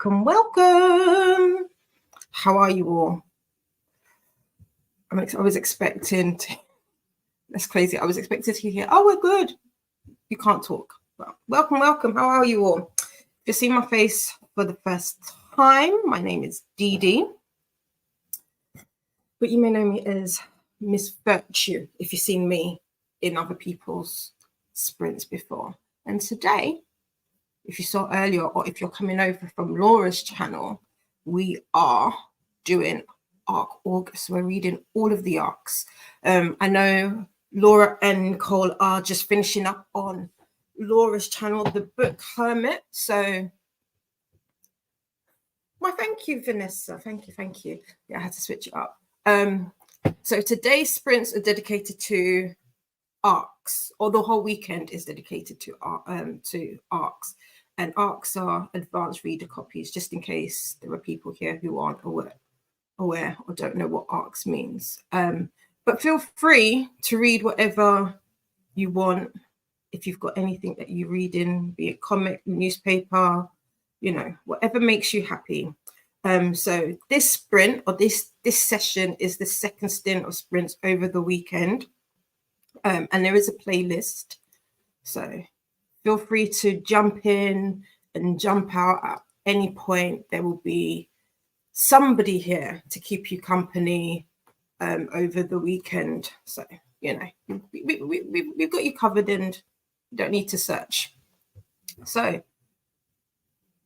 Welcome. How are you all? I was expecting to, that's crazy. I was expecting to hear, oh, we're good. You can't talk. Well, welcome. How are you all? If you see my face for the first time, my name is Dee Dee, but you may know me as Miss Virtue if you've seen me in other people's sprints before. And today, if you saw earlier, or if you're coming over from Laura's channel, we are doing ARC August. We're reading all of the ARCs. I know Laura and Nicole are just finishing up on Laura's channel, The Book Hermit. So, well, thank you, Vanessa. Thank you. Yeah, I had to switch it up. So today's sprints are dedicated to ARCs, or the whole weekend is dedicated to ARCs. And ARCs are advanced reader copies, just in case there are people here who aren't aware or don't know what ARCs means. But feel free to read whatever you want. If you've got anything that you read in, be it comic, newspaper, you know, whatever makes you happy. So this sprint, or this session, is the second stint of sprints over the weekend. And there is a playlist. So feel free to jump in and jump out at any point. There will be somebody here to keep you company over the weekend. So, you know, we've got you covered and you don't need to search. So,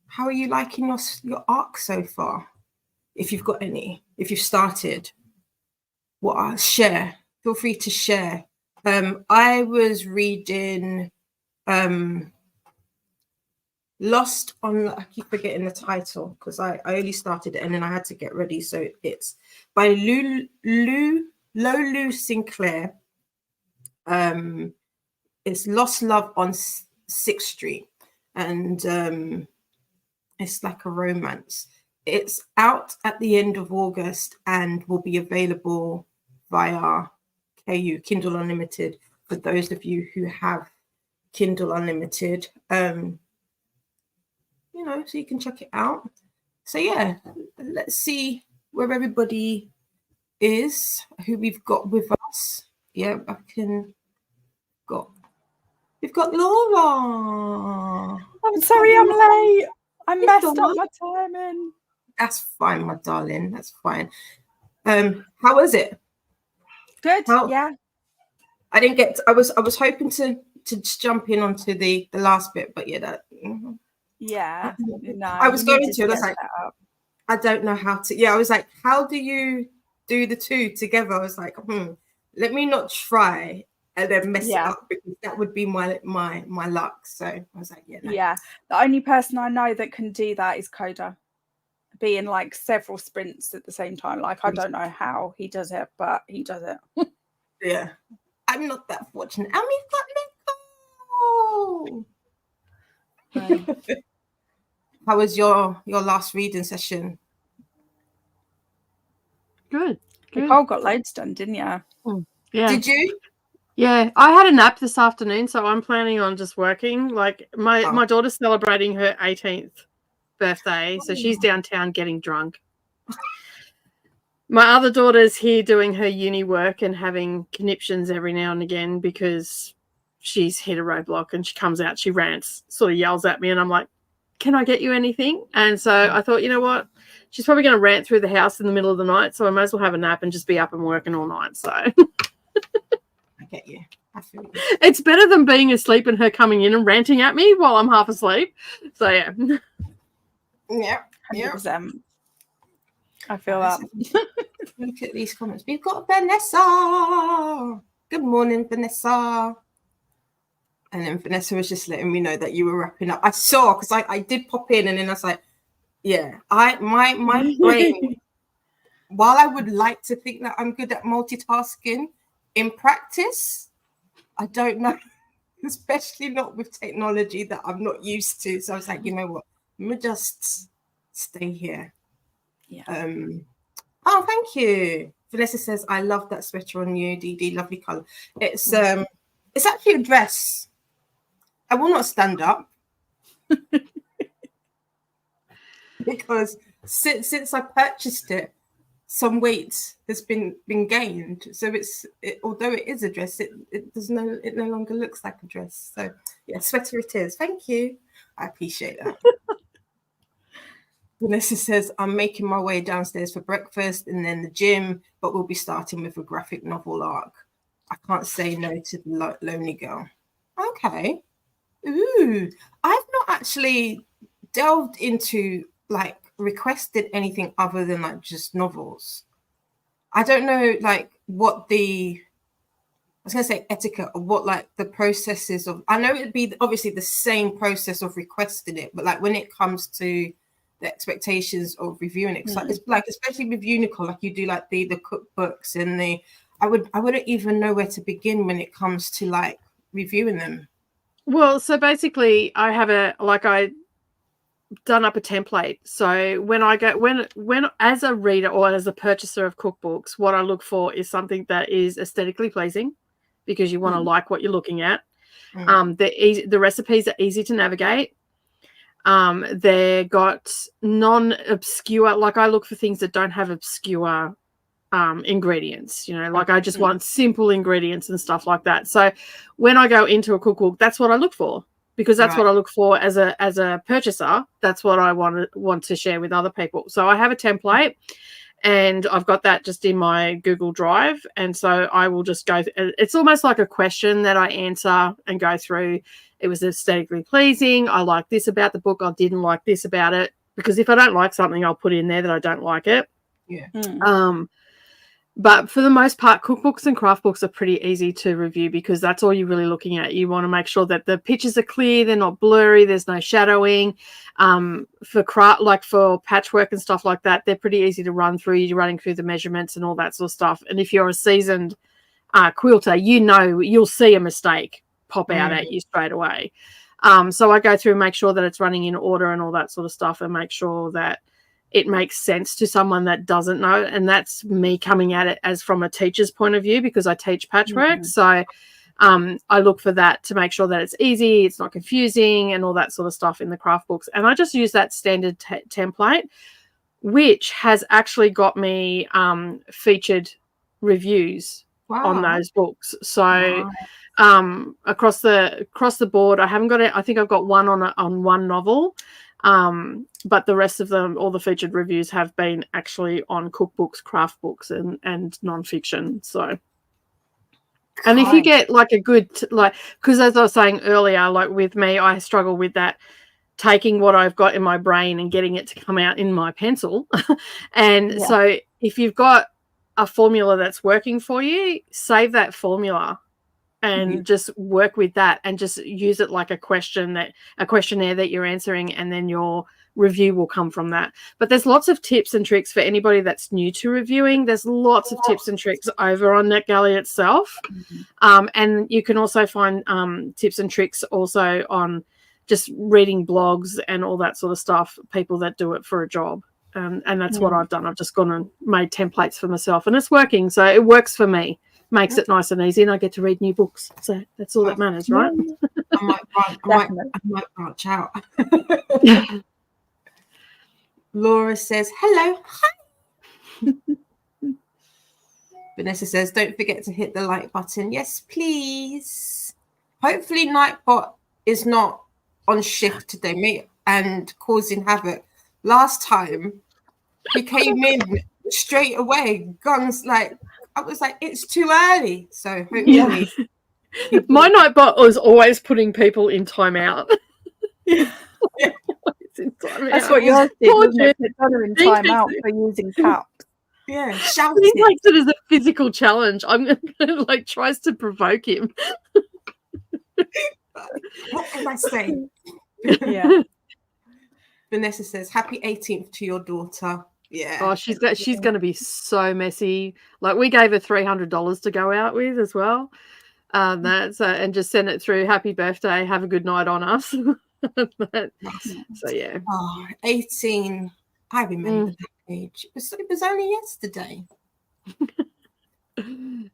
how are you liking your ARC so far? If you've got any, if you've started, share. Feel free to share. I was reading Lost on, I keep forgetting the title because I only started it and then I had to get ready. So it's by Lolu Sinclair. It's Lost Love on 6th Street, and it's like a romance. It's out at the end of August and will be available via KU, Kindle Unlimited, for those of you who have Kindle Unlimited. You know, so you can check it out. So yeah, let's see where everybody is, who we've got with us. Yeah, we've got Laura. I'm sorry I'm late. I messed up my timing. That's fine, my darling. That's fine. How was it? Good. Yeah. I didn't get. I was hoping to just jump in onto the last bit, but yeah, that. Yeah. No. I was going to. I was like, I don't know how to. Yeah, I was like, how do you do the two together? I was like, let me not try and then mess it up, because that would be my luck. So I was like, yeah. No. Yeah. The only person I know that can do that is Coda. Be in like several sprints at the same time. Like, I don't know how he does it, but he does it. Yeah. I'm not that fortunate. And we've got Nicole. How was your last reading session? Good. Nicole got loads done, didn't you? Yeah. Did you? Yeah, I had a nap this afternoon, so I'm planning on just working. Like my daughter's celebrating her 18th birthday, so she's downtown getting drunk. My other daughter's here doing her uni work and having conniptions every now and again because she's hit a roadblock, and she comes out, she rants, sort of yells at me, and I'm like, can I get you anything? And so I thought, you know what? she's probably going to rant through the house in the middle of the night. So I might as well have a nap and just be up and working all night. So I get you. I feel you. It's better than being asleep and her coming in and ranting at me while I'm half asleep. So yeah. Yeah. 100%. I feel that. Look at these comments. We've got Vanessa. Good morning, Vanessa. And then Vanessa was just letting me know that you were wrapping up. I saw, because I did pop in, and then I was like, yeah, my brain, while I would like to think that I'm good at multitasking, in practice, I don't know, especially not with technology that I'm not used to. So I was like, you know what, I'm going to just stay here. Yeah. Oh, thank you. Vanessa says, I love that sweater on you, DD, lovely color. It's actually a dress. I will not stand up because since I purchased it, some weight has been gained. So although it is a dress, it no longer looks like a dress. So yeah, sweater it is. Thank you. I appreciate that. Vanessa says, I'm making my way downstairs for breakfast and then the gym, but we'll be starting with a graphic novel arc. I can't say no to the lonely girl. Okay. Ooh, I've not actually delved into like requested anything other than like just novels. I don't know like what I was gonna say etiquette or what like the process is of. I know it'd be obviously the same process of requesting it, but like when it comes to the expectations of reviewing it, it's like especially with Unicorn, like you do like the cookbooks and I wouldn't even know where to begin when it comes to like reviewing them. Well, so basically I done up a template. So when I go, when as a reader or as a purchaser of cookbooks, what I look for is something that is aesthetically pleasing because you want to like what you're looking at. The recipes are easy to navigate. They got non-obscure, like I look for things that don't have obscure ingredients, like I just want simple ingredients and stuff like that. So when I go into a cookbook, that's what I look for, because that's what I look for as a purchaser. That's what I want to share with other people. So I have a template and I've got that just in my Google Drive. And so I will just go, it's almost like a question that I answer and go through. It was aesthetically pleasing. I like this about the book. I didn't like this about it, because if I don't like something, I'll put in there that I don't like it. Yeah. But for the most part, cookbooks and craft books are pretty easy to review because that's all you're really looking at. You want to make sure that the pictures are clear, they're not blurry, there's no shadowing. For craft, like for patchwork and stuff like that, they're pretty easy to run through. You're running through the measurements and all that sort of stuff. And if you're a seasoned quilter, you'll see a mistake pop out at you straight away. So I go through and make sure that it's running in order and all that sort of stuff, and make sure that it makes sense to someone that doesn't know. And that's me coming at it as from a teacher's point of view, because I teach patchwork. So I look for that to make sure that it's easy, it's not confusing and all that sort of stuff in the craft books. And I just use that standard template, which has actually got me featured reviews on those books. So across the board, I haven't got it. I think I've got one on one novel. But the rest of them, all the featured reviews have been actually on cookbooks, craft books, and nonfiction. So, and if you get like a good, because as I was saying earlier, like with me, I struggle with that, taking what I've got in my brain and getting it to come out in my pencil. And so if you've got a formula that's working for you, save that formula and just work with that and just use it like a questionnaire that you're answering, and then your review will come from that. But there's lots of tips and tricks for anybody that's new to reviewing. There's lots of tips and tricks over on NetGalley itself. And you can also find tips and tricks also on just reading blogs and all that sort of stuff, people that do it for a job. And that's what I've done. I've just gone and made templates for myself, and it's working. So it works for me. Makes it nice and easy, and I get to read new books. So that's all that matters, right? I might branch out. Laura says, hello. Hi. Vanessa says, don't forget to hit the like button. Yes, please. Hopefully Nightbot is not on shift today, mate, and causing havoc. Last time He came in straight away, guns like, I was like, it's too early. So hopefully. Yeah. My Nightbot was always putting people in timeout. That's what yours did, wasn't it? Put Donna in timeout for using caps. Yeah, shout He it. takes it as a physical challenge. I'm gonna like tries to provoke him. What can I say? Yeah. Vanessa says, "Happy 18th to your daughter." Yeah. Oh, she's going to be so messy. Like we gave her $300 to go out with as well. And just send it through. Happy birthday. Have a good night on us. So yeah. Oh, 18. I remember that age. It was only yesterday.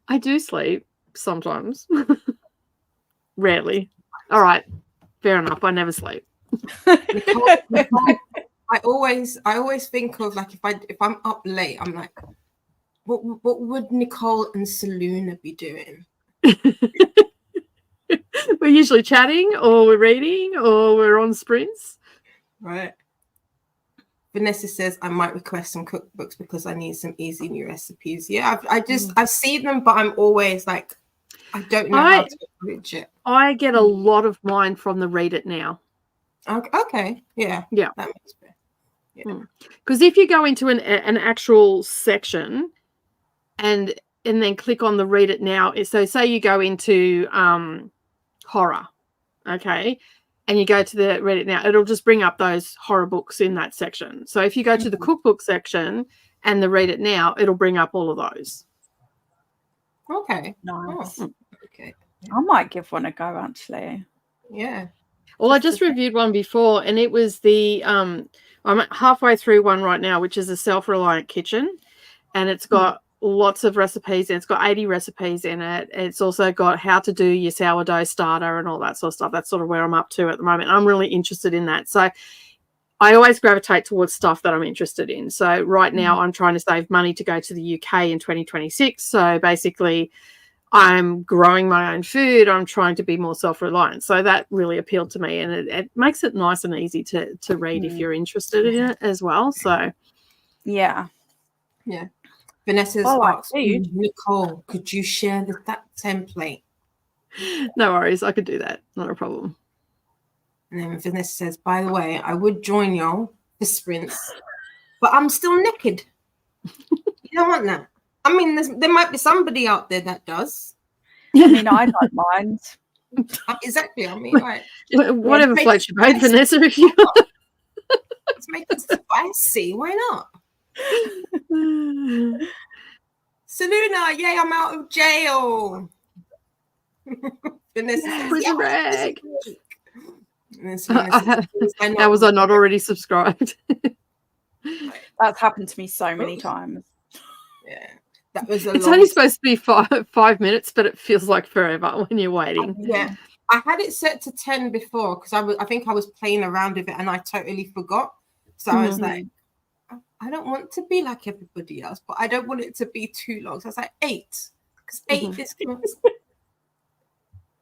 I do sleep sometimes. Rarely. All right. Fair enough. I never sleep. Nicole, I always think of like if I'm up late, I'm like, what would Nicole and Seluna be doing? We're usually chatting or we're reading or we're on sprints. Right. Vanessa says, I might request some cookbooks because I need some easy new recipes. Yeah, I've seen them, but I'm always like, I don't know how to reach it. I get a lot of mine from the Read It Now. Okay. Yeah. Yeah. That makes sense. Yeah. Because if you go into an actual section and then click on the Read It Now, so say you go into horror, okay, and you go to the Read It Now, it'll just bring up those horror books in that section. So if you go to the cookbook section and the Read It Now, it'll bring up all of those. Okay. Nice. Oh, okay. I might give one a go, actually. Yeah. Well, I just reviewed one before, and it was the I'm halfway through one right now, which is a self-reliant kitchen, and it's got lots of recipes, and it's got 80 recipes in it. It's also got how to do your sourdough starter and all that sort of stuff. That's sort of where I'm up to at the moment. I'm really interested in that. So I always gravitate towards stuff that I'm interested in. So right now I'm trying to save money to go to the UK in 2026. So basically I'm growing my own food. I'm trying to be more self-reliant. So that really appealed to me, and it makes it nice and easy to read if you're interested in it as well. So yeah. Vanessa's asked, Nicole, could you share that template? No worries, I could do that. Not a problem. And then Vanessa says, by the way, I would join y'all for sprints, but I'm still naked. You don't want that. I mean, there might be somebody out there that does. I mean, I don't mind. Exactly. I mean, like, whatever floats your boat, Vanessa. If you let's make it spicy. Why not? Seluna, yay! I'm out of jail. Vanessa says, brag. How was I not already subscribed? That's happened to me so many times. Yeah. That was it's only supposed to be 5 minutes, but it feels like forever when you're waiting. Yeah, I had it set to 10 before because I think I was playing around with it and I totally forgot. So I was like, I don't want to be like everybody else, but I don't want it to be too long. So I was like 8 because 8 is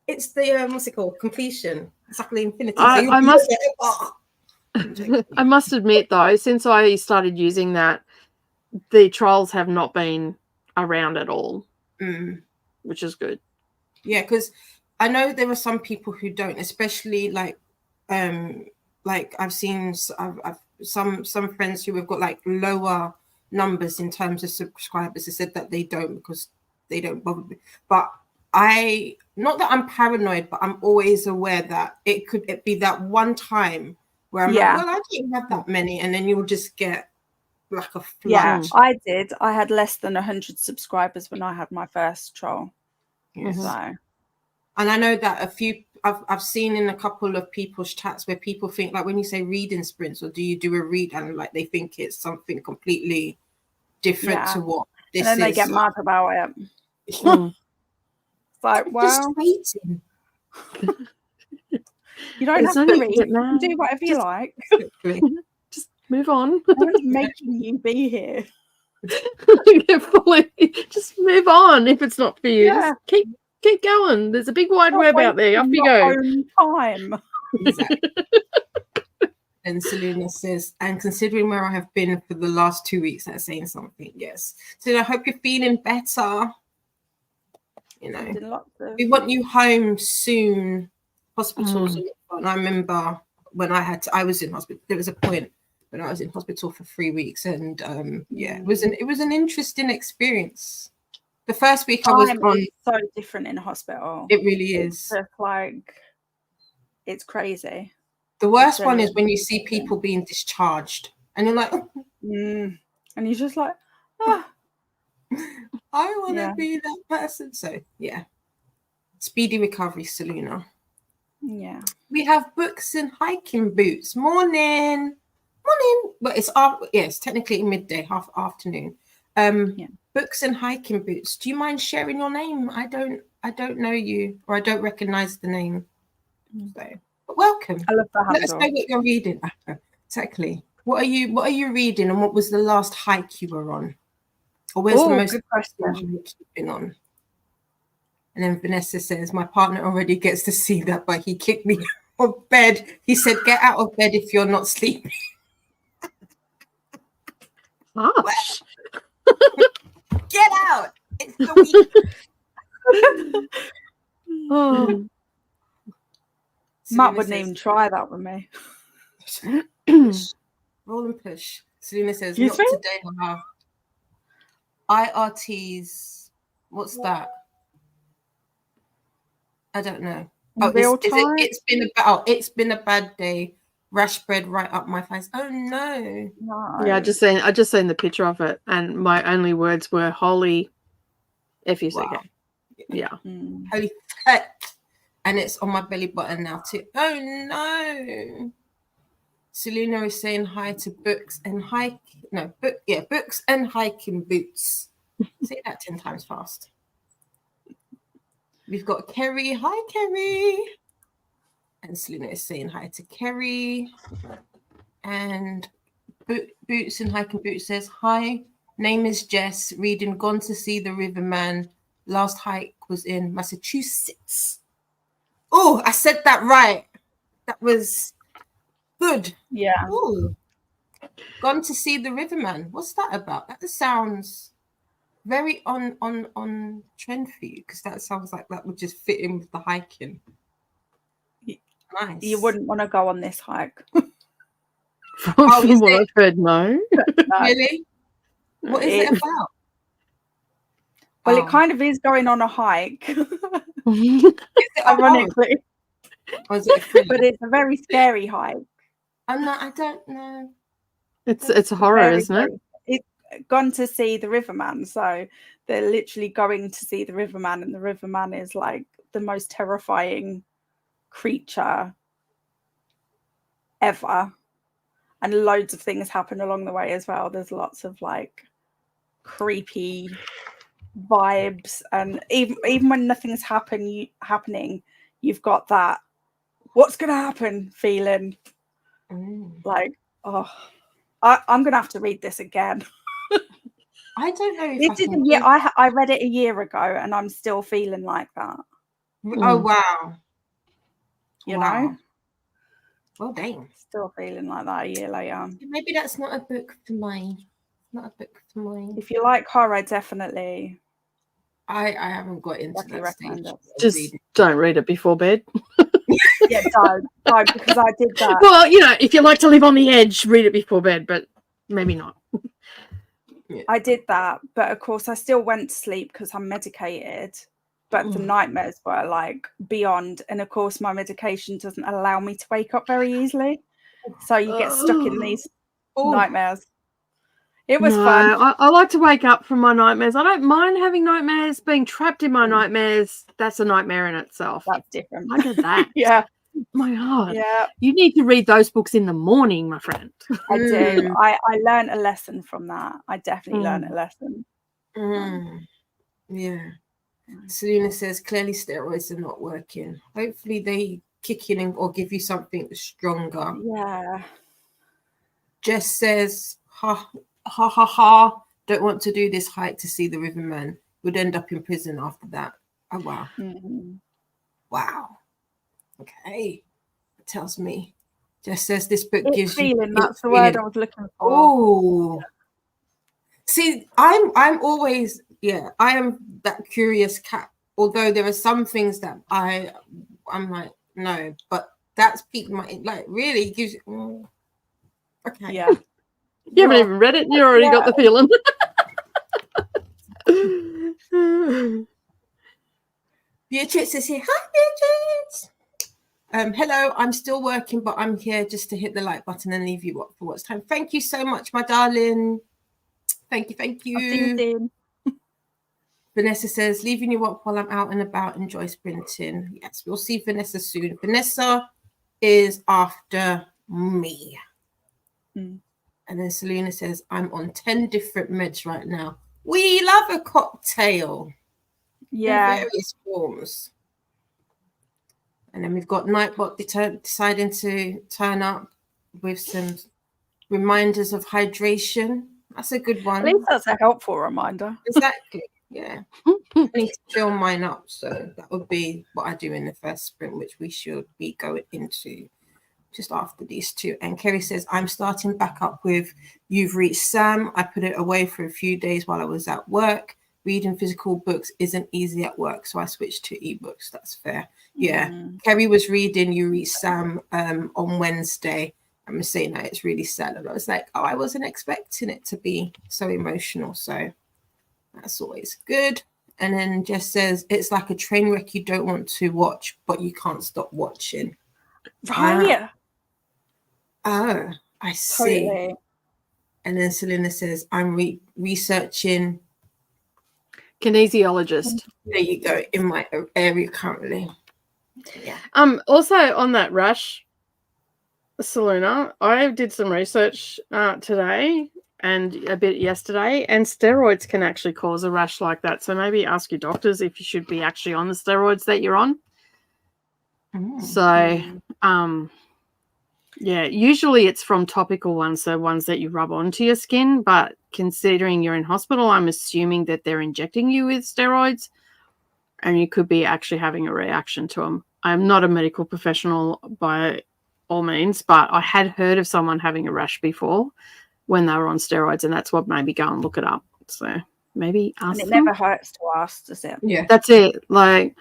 it's the what's it called, completion. It's like the infinity. I must admit though, since I started using that, the trolls have not been around at all, which is good. Yeah, because I know there are some people who don't, especially like I've seen I've some friends who have got like lower numbers in terms of subscribers. They said that they don't because they don't bother. But not that I'm paranoid, but I'm always aware that it could be that one time where I'm like, well, I don't have that many, and then you'll just get like a flood. Yeah, I did. I had less than 100 subscribers when I had my first troll. Yes. So, and I know that I've seen in a couple of people's chats where people think like when you say reading sprints or do you do a read, and like they think it's something completely different to what this is. And then they get mad about it. It's like, well, just waiting. You don't have to read. You can do whatever you like. Just move on. No one's making you be here. Just move on if it's not for you. Yeah. Just keep going. There's a big wide web out there. Off you go. Own time. Exactly. And Selena says, and considering where I have been for the last 2 weeks, that's saying something. Yes. So I hope you're feeling better. You know, we want you home soon. Hospitals are not fun. I remember when I was in hospital. There was a point when I was in hospital for 3 weeks, and it was an interesting experience. The first week I was on, so different in hospital. It really is. It's just like, it's crazy. The worst one is when you see people being discharged, and you're like, and you're just like, ah. I want to be that person. So yeah, speedy recovery, Selena. Yeah, we have books and hiking boots. Morning. But it's technically midday, half afternoon. Books and hiking boots. Do you mind sharing your name? I don't know you, or I don't recognize the name. So, but welcome. I love that. Let us know what you're reading. Exactly. What are you reading, and what was the last hike you were on? Or where's the most hike you've been on? And then Vanessa says, my partner already gets to see that, but he kicked me out of bed. He said, get out of bed if you're not sleeping. Gosh. Get out. It's the week. Oh. Matt wouldn't even try that with me. Roll and push. Selena says, You not think? today, I have IRTs. What's that? I don't know. It's been a bad day. Rash bread right up my face. Oh no. Yeah, I just seen the picture of it, and my only words were holy F-U-C-K. Wow. Yeah. Holy fuck. And it's on my belly button now too. Oh no. Selena is saying hi to books and books and hiking boots. Say that 10 times fast. We've got Kerry. Hi, Kerry. And Selena is saying hi to Kerry. And Boots and Hiking Boots says, hi, name is Jess. Reading Gone to See the Riverman. Last hike was in Massachusetts. Oh, I said that right. That was good. Yeah. Ooh. Gone to See the Riverman. What's that about? That sounds very on trend for you, because that sounds like that would just fit in with the hiking. Nice. You wouldn't want to go on this hike. From what I've heard, no. Really? What is it about? Well, it kind of is going on a hike. Is it ironically. Or is it a thriller? But it's a very scary hike. I don't know. It's a horror, isn't it? It's Gone to See the Riverman. So they're literally going to see the Riverman, and the Riverman is like the most terrifying creature ever. And loads of things happen along the way as well. There's lots of like creepy vibes, and even when nothing's happening, you've got that what's gonna happen feeling. Like, oh, I'm gonna have to read this again. I don't know if I read it a year ago, and I'm still feeling like that. Oh wow. You know? Well, dang. Still feeling like that a year later. Maybe that's not a book for mine. Not a book for mine. If you like horror, definitely. I haven't got into that stage. Just don't read it before bed. Yeah, don't, because I did that. Well, if you like to live on the edge, read it before bed, but maybe not. I did that, but of course I still went to sleep because I'm medicated. But the nightmares were like beyond, and of course my medication doesn't allow me to wake up very easily, so you get stuck in these nightmares. It was fun. I like to wake up from my nightmares. I don't mind having nightmares. Being trapped in my nightmares, that's a nightmare in itself. That's different. I did that. Yeah. My God. Yeah. You need to read those books in the morning, my friend. I do. I learned a lesson from that. I definitely learned a lesson. Yeah. Selena says, clearly steroids are not working. Hopefully they kick in or give you something stronger. Yeah. Jess says, ha, ha, ha, ha. Don't want to do this hike to see the Riverman. Would end up in prison after that. Oh, wow. Wow. Okay. It tells me Just says this book It gives feeling, you that's the word I was looking for. Oh, see, I'm always, yeah, I am that curious cat. Although there are some things that I'm like, no, but that's piqued my, like, really gives okay. Yeah. You haven't even read it and you already got the feeling. Beatrice is here. Hi, Beatrice. Hello, I'm still working, but I'm here just to hit the like button and leave you up for what's time. Thank you so much, my darling. Thank you, thank you. I'll see you soon. Vanessa says, leaving you up while I'm out and about, enjoy sprinting. Yes, we'll see Vanessa soon. Vanessa is after me. Mm. And then Selena says, I'm on 10 different meds right now. We love a cocktail. Yeah. In various forms. And then we've got Nightbot deciding to turn up with some reminders of hydration. That's a good one. At least that's a helpful reminder. Exactly. Yeah. I need to fill mine up. So that would be what I do in the first sprint, which we should be going into just after these two. And Kerry says, I'm starting back up with You've Reached Sam. I put it away for a few days while I was at work. Reading physical books isn't easy at work, so I switched to ebooks. That's fair. Yeah. Kerry was reading You Reached Sam on Wednesday. I'm saying that it's really sad. And I was like, oh, I wasn't expecting it to be so emotional. So that's always good. And then Jess says, it's like a train wreck you don't want to watch, but you can't stop watching. Right. Oh, I see. Totally. And then Selena says, I'm researching. Kinesiologist. There you go, in my area currently. Yeah. Also on that rash, Selena, I did some research today and a bit yesterday, and steroids can actually cause a rash like that. So maybe ask your doctors if you should be actually on the steroids that you're on. So, yeah, usually it's from topical ones, so ones that you rub onto your skin. But considering you're in hospital, I'm assuming that they're injecting you with steroids, and you could be actually having a reaction to them. I'm not a medical professional by all means, but I had heard of someone having a rash before when they were on steroids, and that's what made me go and look it up. So maybe ask And it them. never hurts to ask, does it? Yeah. That's it. Like,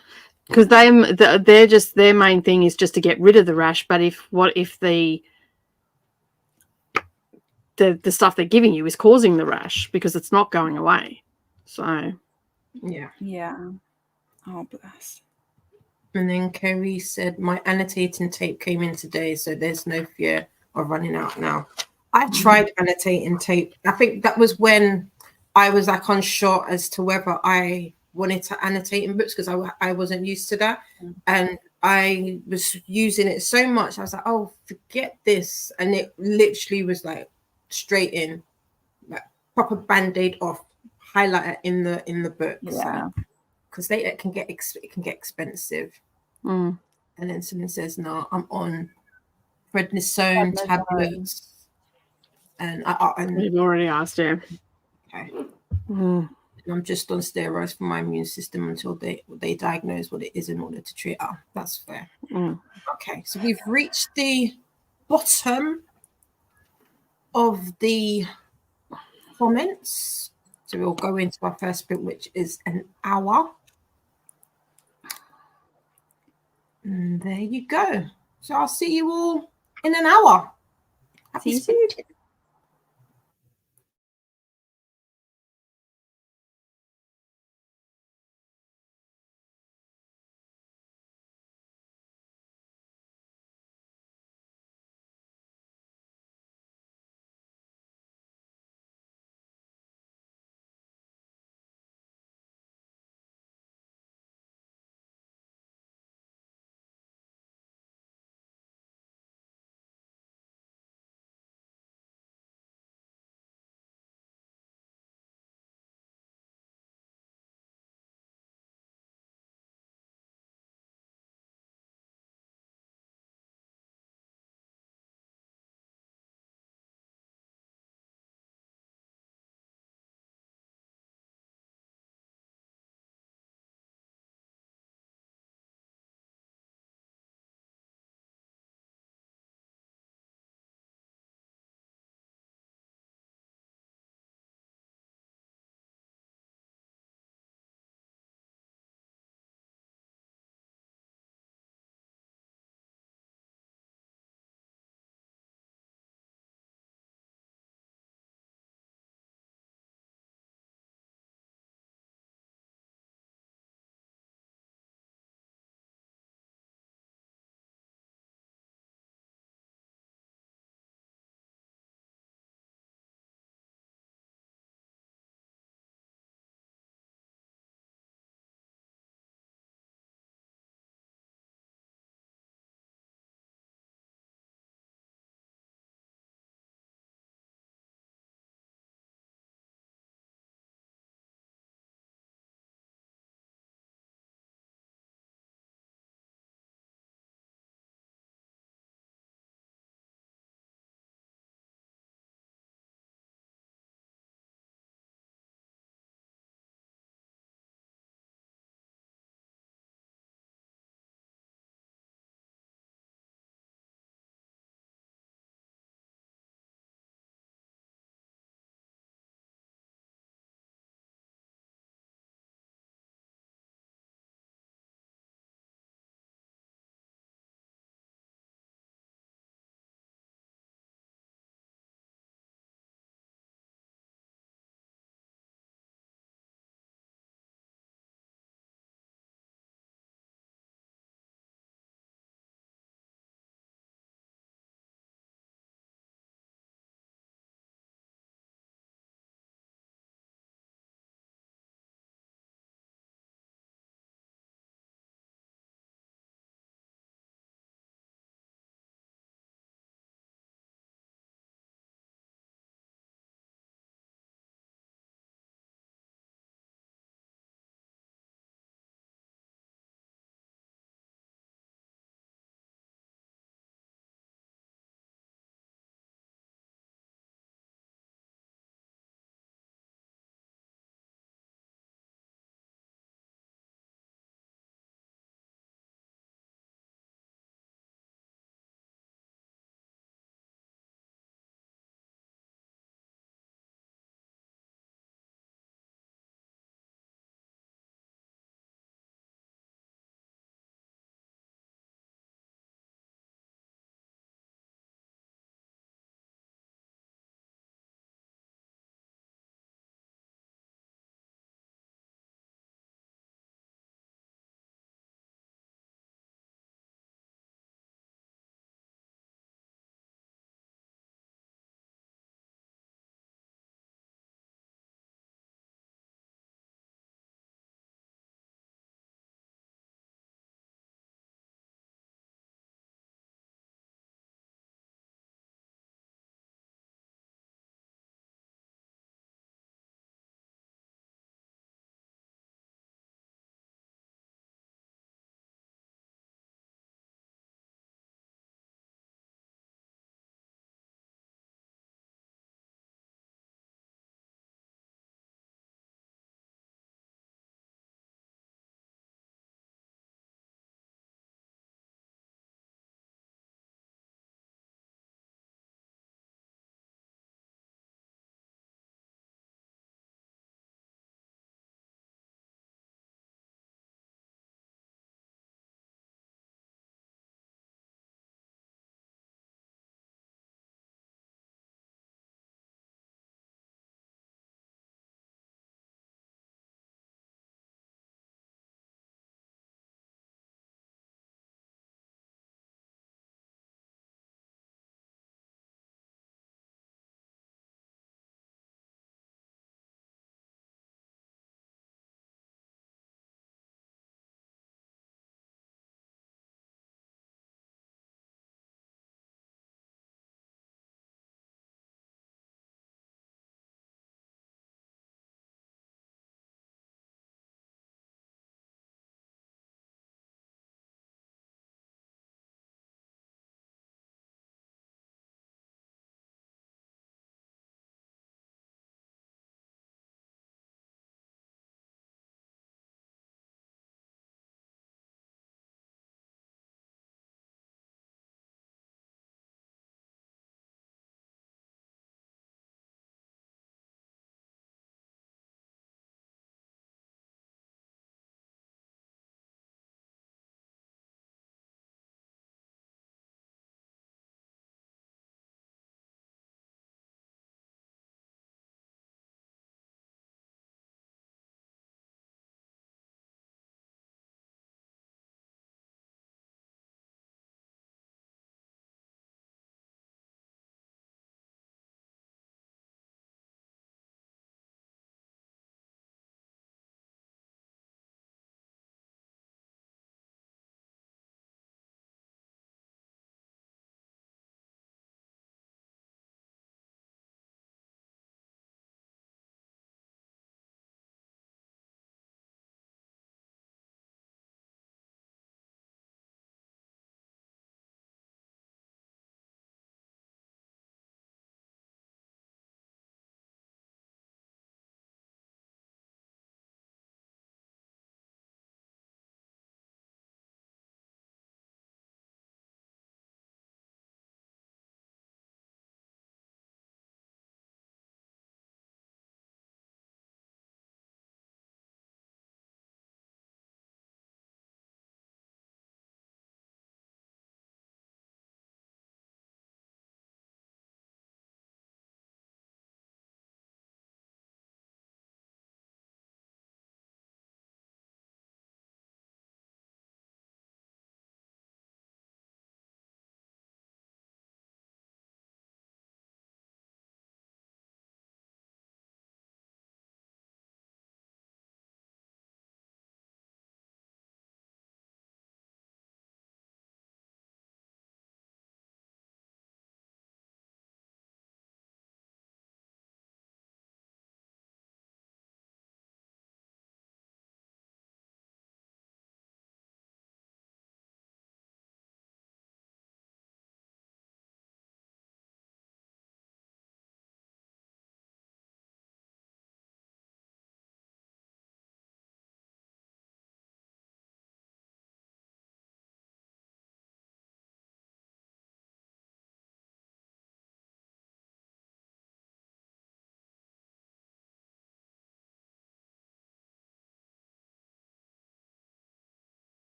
because they're just, their main thing is just to get rid of the rash. But if the stuff they're giving you is causing the rash because it's not going away. So yeah. Oh, bless. And then Kerry said, my annotating tape came in today, so there's no fear of running out now. I tried annotating tape. I think that was when I was like unsure as to whether I wanted to annotate in books, because I wasn't used to that. And I was using it so much. I was like, oh, forget this. And it literally was like straight in, like proper band-aid off, highlighter in the book. Yeah. Because it can get expensive. And then someone says, no, I'm on prednisone tablets. And you've already asked him. Okay. I'm just on steroids for my immune system until they diagnose what it is in order to treat it. Oh, that's fair. Okay, so we've reached the bottom of the comments. So we'll go into our first sprint, which is an hour. And there you go. So I'll see you all in an hour. Happy See you soon.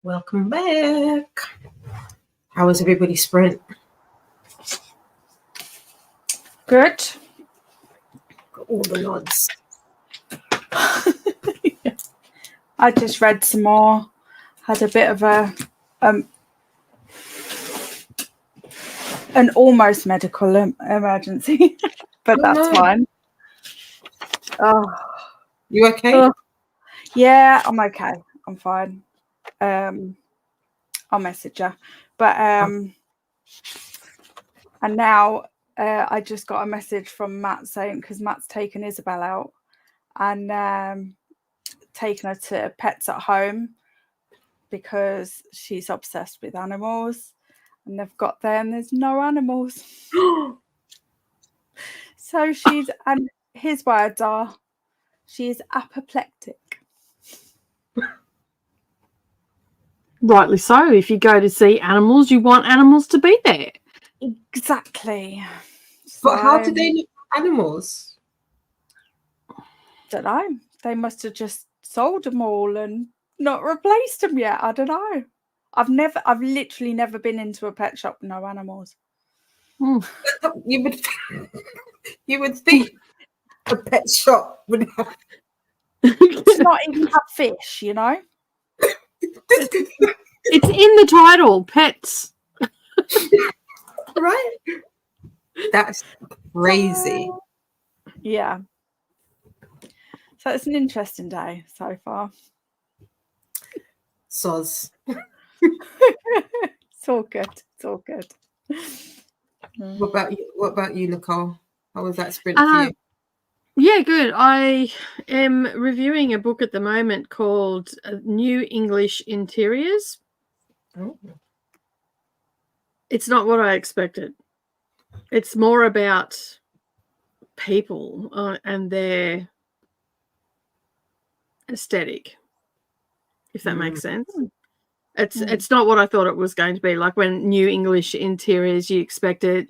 Welcome back. How was everybody's sprint? Good. Got all the nods. I just read some more. Had a bit of a an almost medical emergency, but that's fine. Oh, You okay? yeah, I'm okay. I'm fine. I'll message her. But and now I just got a message from Matt saying, because Matt's taken Isabel out and taken her to Pets at Home because she's obsessed with animals, and they've got there and there's no animals. So she's, and his words are, she's apoplectic. Rightly so. If you go to see animals, you want animals to be there. Exactly. But how do they look like animals? Don't know. They must have just sold them all and not replaced them yet. I don't know. I've literally never been into a pet shop with no animals. You would think a pet shop would have. It's not even have fish, you know. It's in the title, pets. Right? That's crazy. Yeah. So it's an interesting day so far. Soz. It's all good. It's all good. What about you, Nicole? How was that sprint for you? Yeah, good. I am reviewing a book at the moment called New English Interiors. Oh. It's not what I expected. It's more about people and their aesthetic, if that makes sense. It's not what I thought it was going to be. Like when New English Interiors, you expect it,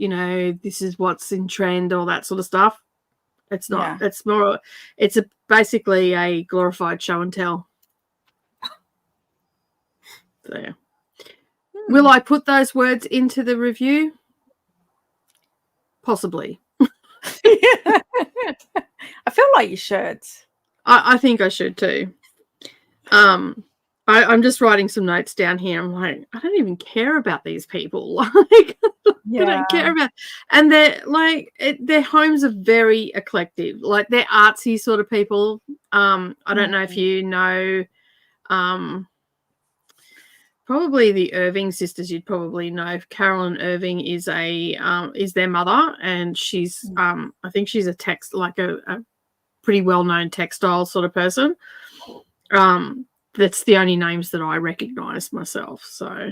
this is what's in trend, all that sort of stuff. It's not. Yeah. It's more. It's basically a glorified show and tell. So, yeah. Will I put those words into the review? Possibly. I feel like you should. I think I should too. I'm just writing some notes down here. I'm like, I don't even care about these people. Like, I don't care about. And they're like, their homes are very eclectic. Like, they're artsy sort of people. I don't know if you know. Probably the Irving sisters. You'd probably know. Carolyn Irving is their mother, and she's I think she's a pretty well-known textile sort of person. That's the only names that I recognize myself. So,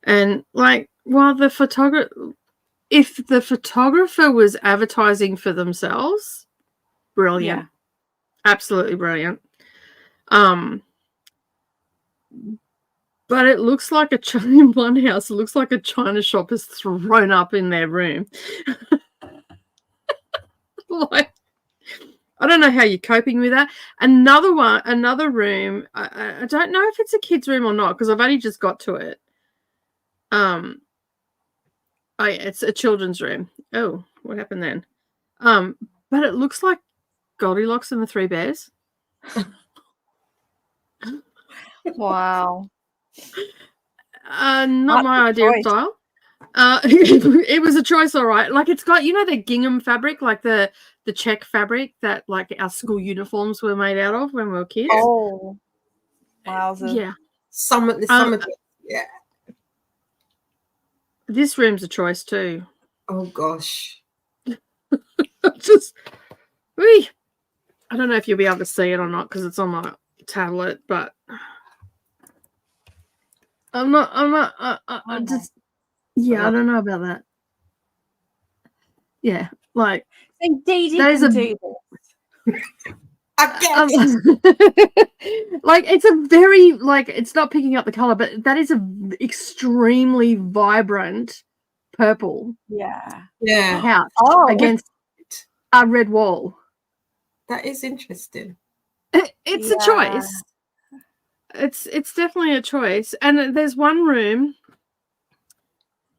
and like, well, if the photographer was advertising for themselves, brilliant, absolutely brilliant. But it looks like in one house, it looks like a china shop is thrown up in their room. Like, I don't know how you're coping with that. Another room. I don't know if it's a kid's room or not because I've only just got to it. It's a children's room. Oh, what happened then? But it looks like Goldilocks and the Three Bears. Wow. Not my idea of style. It was a choice, all right. Like, it's got, the gingham fabric, like the check fabric that like our school uniforms were made out of when we were kids. Oh, wowza. Yeah. Some yeah. This room's a choice too. Oh gosh. I don't know if you'll be able to see it or not because it's on my tablet, but I don't know about that. Yeah, like Indeed, you can do this. I guess. Like, it's a very, like, it's not picking up the color, but that is an extremely vibrant purple. Yeah. House against a red wall. That is interesting. It's a choice. it's definitely a choice. And there's one room,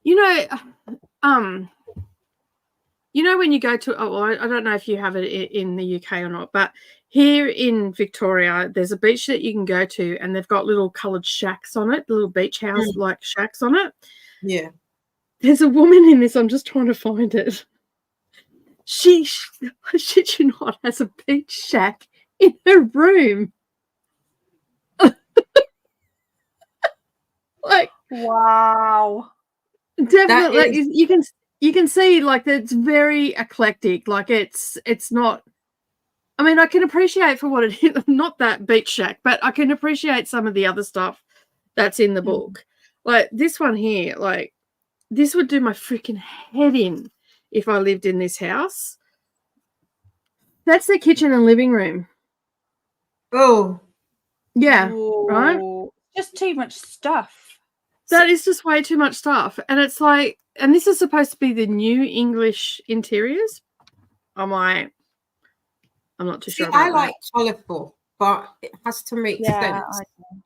you know, when you go to, I don't know if you have it in the UK or not, but here in Victoria, there's a beach that you can go to, and they've got little coloured shacks on it, little beach house like shacks on it. Yeah. There's a woman in this. I'm just trying to find it. She, I shit you not, has a beach shack in her room. Like, wow. Definitely, like, you can see, like, it's very eclectic. Like, it's not. I mean, I can appreciate for what it is. Not that beach shack, but I can appreciate some of the other stuff that's in the book. Like this one here, like this would do my freaking head in if I lived in this house. That's the kitchen and living room. Oh, yeah, Ooh, right. Just too much stuff. That is just way too much stuff. And it's like, and this is supposed to be the new English interiors. I'm not too sure about I like colourful, but it has to make sense.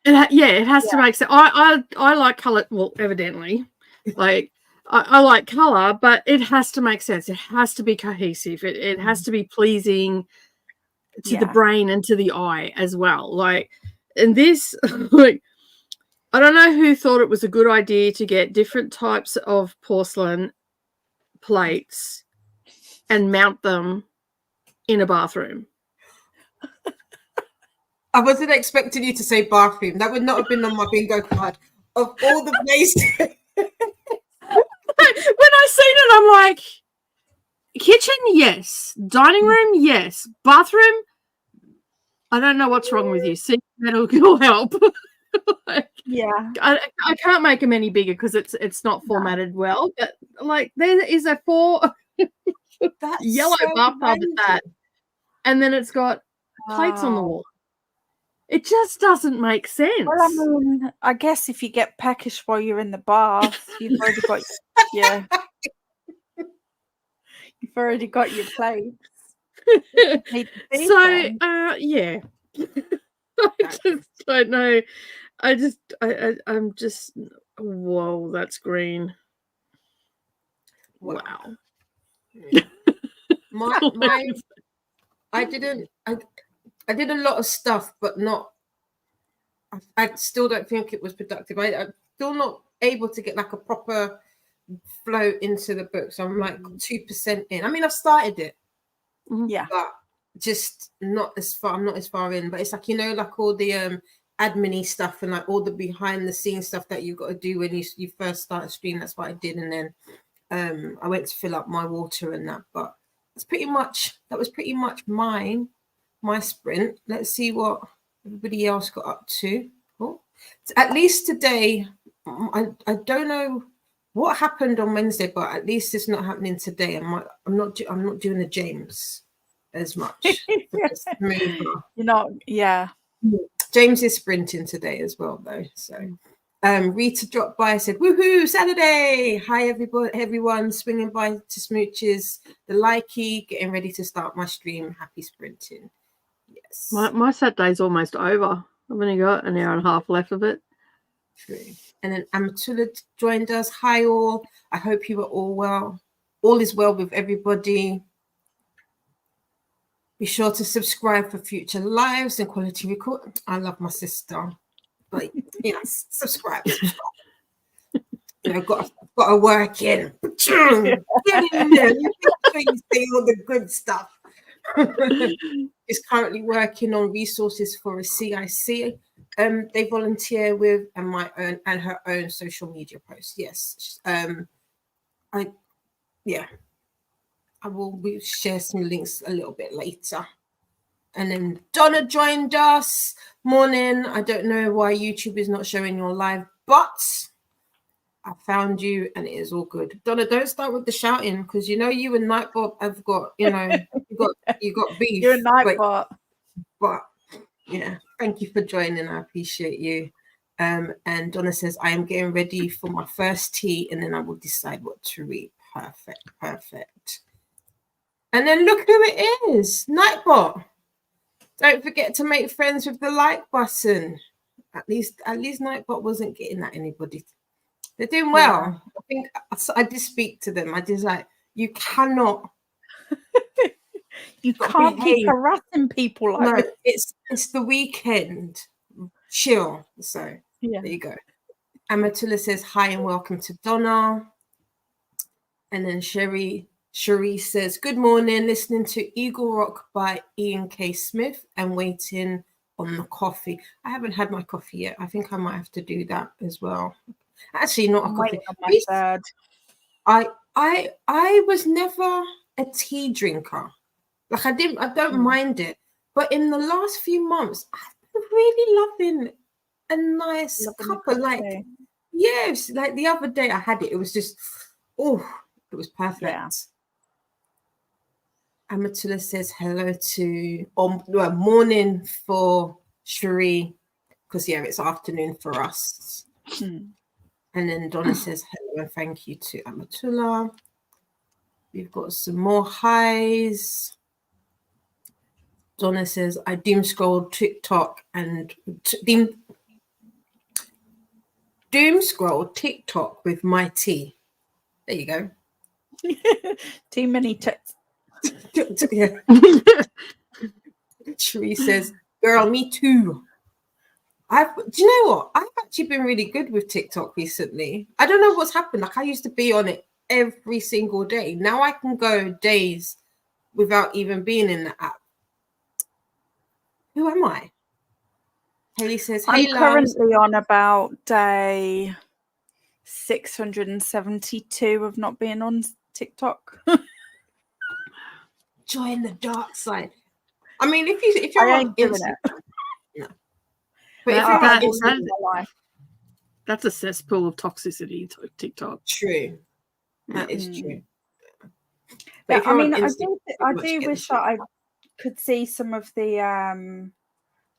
It has to make sense. I like colour. Well, evidently, like I like colour, but it has to make sense. It has to be cohesive. It has to be pleasing to the brain and to the eye as well. Like, and this, like, I don't know who thought it was a good idea to get different types of porcelain plates and mount them in a bathroom. I wasn't expecting you to say bathroom. That would not have been on my bingo card. Of all the places. When I seen it, I'm like, kitchen, yes. Dining room, yes. Bathroom, I don't know what's wrong with you. See, that'll help. Like, I can't make them any bigger because it's not formatted well. But like, there is a 4 yellow bathtub at that, and then it's got plates on the wall. It just doesn't make sense. Well, I mean, I guess if you get peckish while you're in the bath, you've already got you've already got your plates. So yeah. I just don't know. I'm just, whoa, that's green. Wow. I did a lot of stuff, but not. I still don't think it was productive. I'm still not able to get like a proper flow into the book. So I'm like 2% in. I mean, I've started it, but just not as far. I'm not as far in. But it's like, like all the admin-y stuff and like all the behind the scenes stuff that you've got to do when you first start a stream. That's what I did, and then I went to fill up my water and that. But that was pretty much my sprint. Let's see what everybody else got up to. Cool. At least today, I don't know what happened on Wednesday, but at least it's not happening today. I'm not doing the James as much. You're not, James is sprinting today as well, though. So Rita dropped by, said, "Woohoo, Saturday! Hi, everyone, swinging by to Smooches, the likey, getting ready to start my stream. Happy sprinting." Yes. My Saturday's almost over. I've only got an hour and a half left of it. True. And then Amatula joined us. Hi, all. I hope you are all well. All is well with everybody. Be sure to subscribe for future lives and quality record. I love my sister. Like, yes, subscribe. Got to work in. Get in there. You say all the good stuff. Is currently working on resources for a CIC. They volunteer with and her own social media posts. Yes. We'll share some links a little bit later. And then Donna joined us. Morning. I don't know why YouTube is not showing your live, but I found you and it is all good. Donna, don't start with the shouting because you and Nightbot have got, you got beef. You're a Nightbot. But yeah, thank you for joining. I appreciate you. And Donna says, I am getting ready for my first tea and then I will decide what to read. Perfect. And then look who it is, Nightbot. Don't forget to make friends with the like button. At least Nightbot wasn't getting at anybody. They're doing well. I think I did speak to them. I just like, you cannot. You can't keep harassing people like this. It's the weekend. Chill. So there you go. Amatula says hi and welcome to Donna. And then Cherie says, good morning, listening to Eagle Rock by Ian K. Smith and waiting on the coffee. I haven't had my coffee yet. I think I might have to do that as well. Actually, not a coffee. I was never a tea drinker. Like I don't mind it. But in the last few months, I've been really loving a nice cup of like, yes, like the other day I had it. It was just, it was perfect. Yeah. Amatula says hello to, morning for Cherie, because it's afternoon for us. And then Donna says hello and thank you to Amatula. We've got some more highs. Donna says, I doom scroll TikTok and doom scroll TikTok with my tea. There you go. Too many texts. Yeah. Cherie says, girl, me too. Do you know what? I've actually been really good with TikTok recently. I don't know what's happened. Like I used to be on it every single day. Now I can go days without even being in the app. Who am I? Haley says, hey, I'm currently on about day 672 of not being on TikTok. Join the dark side. I mean, if you're on Instagram, no. But if you're on Instagram, that's a cesspool of toxicity. TikTok. True, that is true. But I mean, I do wish that I could see some of the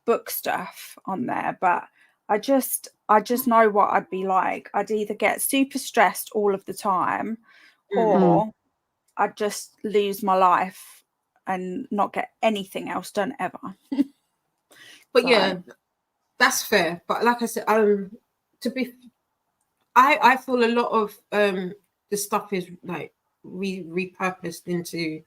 book stuff on there, but I just know what I'd be like. I'd either get super stressed all of the time, or I'd just lose my life and not get anything else done ever. But yeah, that's fair. But like I said, I feel a lot of the stuff is like repurposed into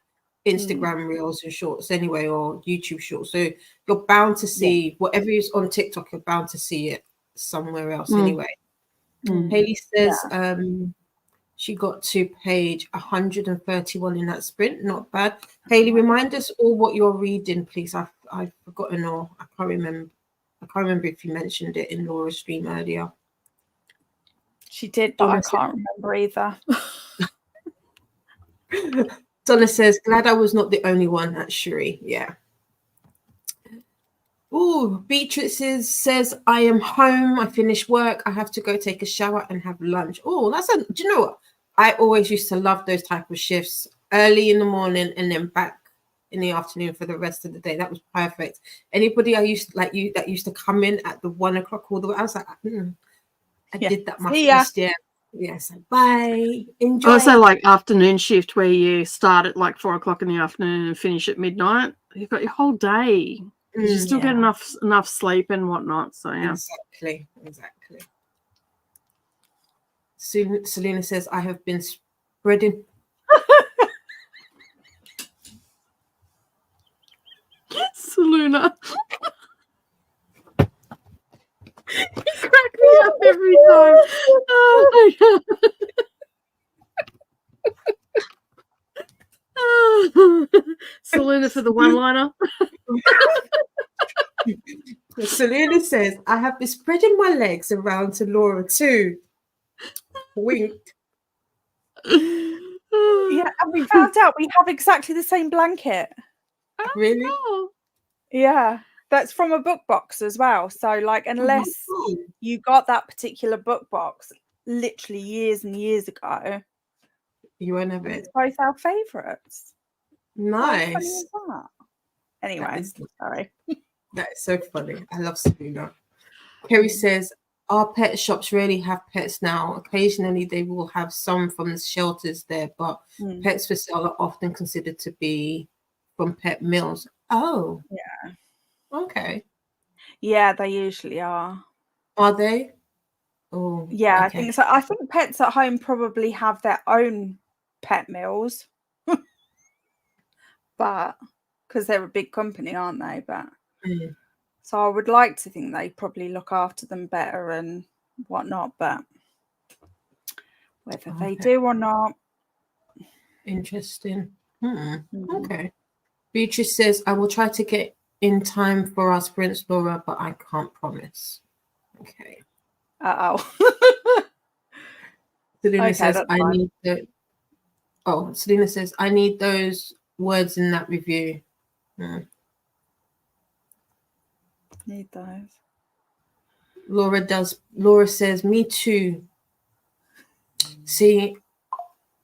Instagram reels and shorts anyway, or YouTube shorts. So you're bound to see whatever is on TikTok, you're bound to see it somewhere else anyway. Haley says she got to page 131 in that sprint. Not bad. Haley, remind us all what you're reading, please. I've forgotten, or I can't remember if you mentioned it in Laura's stream earlier. She did, but I can't remember either. Donna says, glad I was not the only one at Cherie. Yeah. Oh, Beatrice says, I am home. I finished work. I have to go take a shower and have lunch. Oh, do you know what? I always used to love those type of shifts, early in the morning and then back in the afternoon for the rest of the day. That was perfect. Anybody that used to come in at the 1 o'clock all the way, I was like, I did that my first year. Yes, bye. Enjoy. Also, like afternoon shift where you start at like 4 o'clock in the afternoon and finish at midnight. You've got your whole day. You still get enough sleep and whatnot. So yeah, exactly. Selena says, I have been spreading. Selena. You crack me up every time. Oh my god. Selena for the one-liner. Selena says, I have been spreading my legs around to Laura too. Winked. Yeah, and we found out we have exactly the same blanket. Really? Oh. Yeah, that's from a book box as well. So like, unless you got that particular book box literally years and years ago, you won't have it. It's both our favourites. Nice. How funny is that? Anyway, sorry. That is so funny. I love Selena. Kerry says, our pet shops rarely have pets now. Occasionally they will have some from the shelters there, but pets for sale are often considered to be from pet mills. Oh. Yeah. Okay. Yeah, they usually are. Are they? Oh, Yeah, I okay. think so. I think Pets at Home probably have their own pet meals, but because they're a big company, aren't they? But Mm. so I would like to think they probably look after them better and whatnot, but whether they Okay. do or not. Interesting. Okay. Beatrice says, I will try to get in time for our sprints, Laura, but I can't promise. Okay. Selena says, I need the. Oh, Selena says, I need those words in that review. Need those. Laura says, me too. See,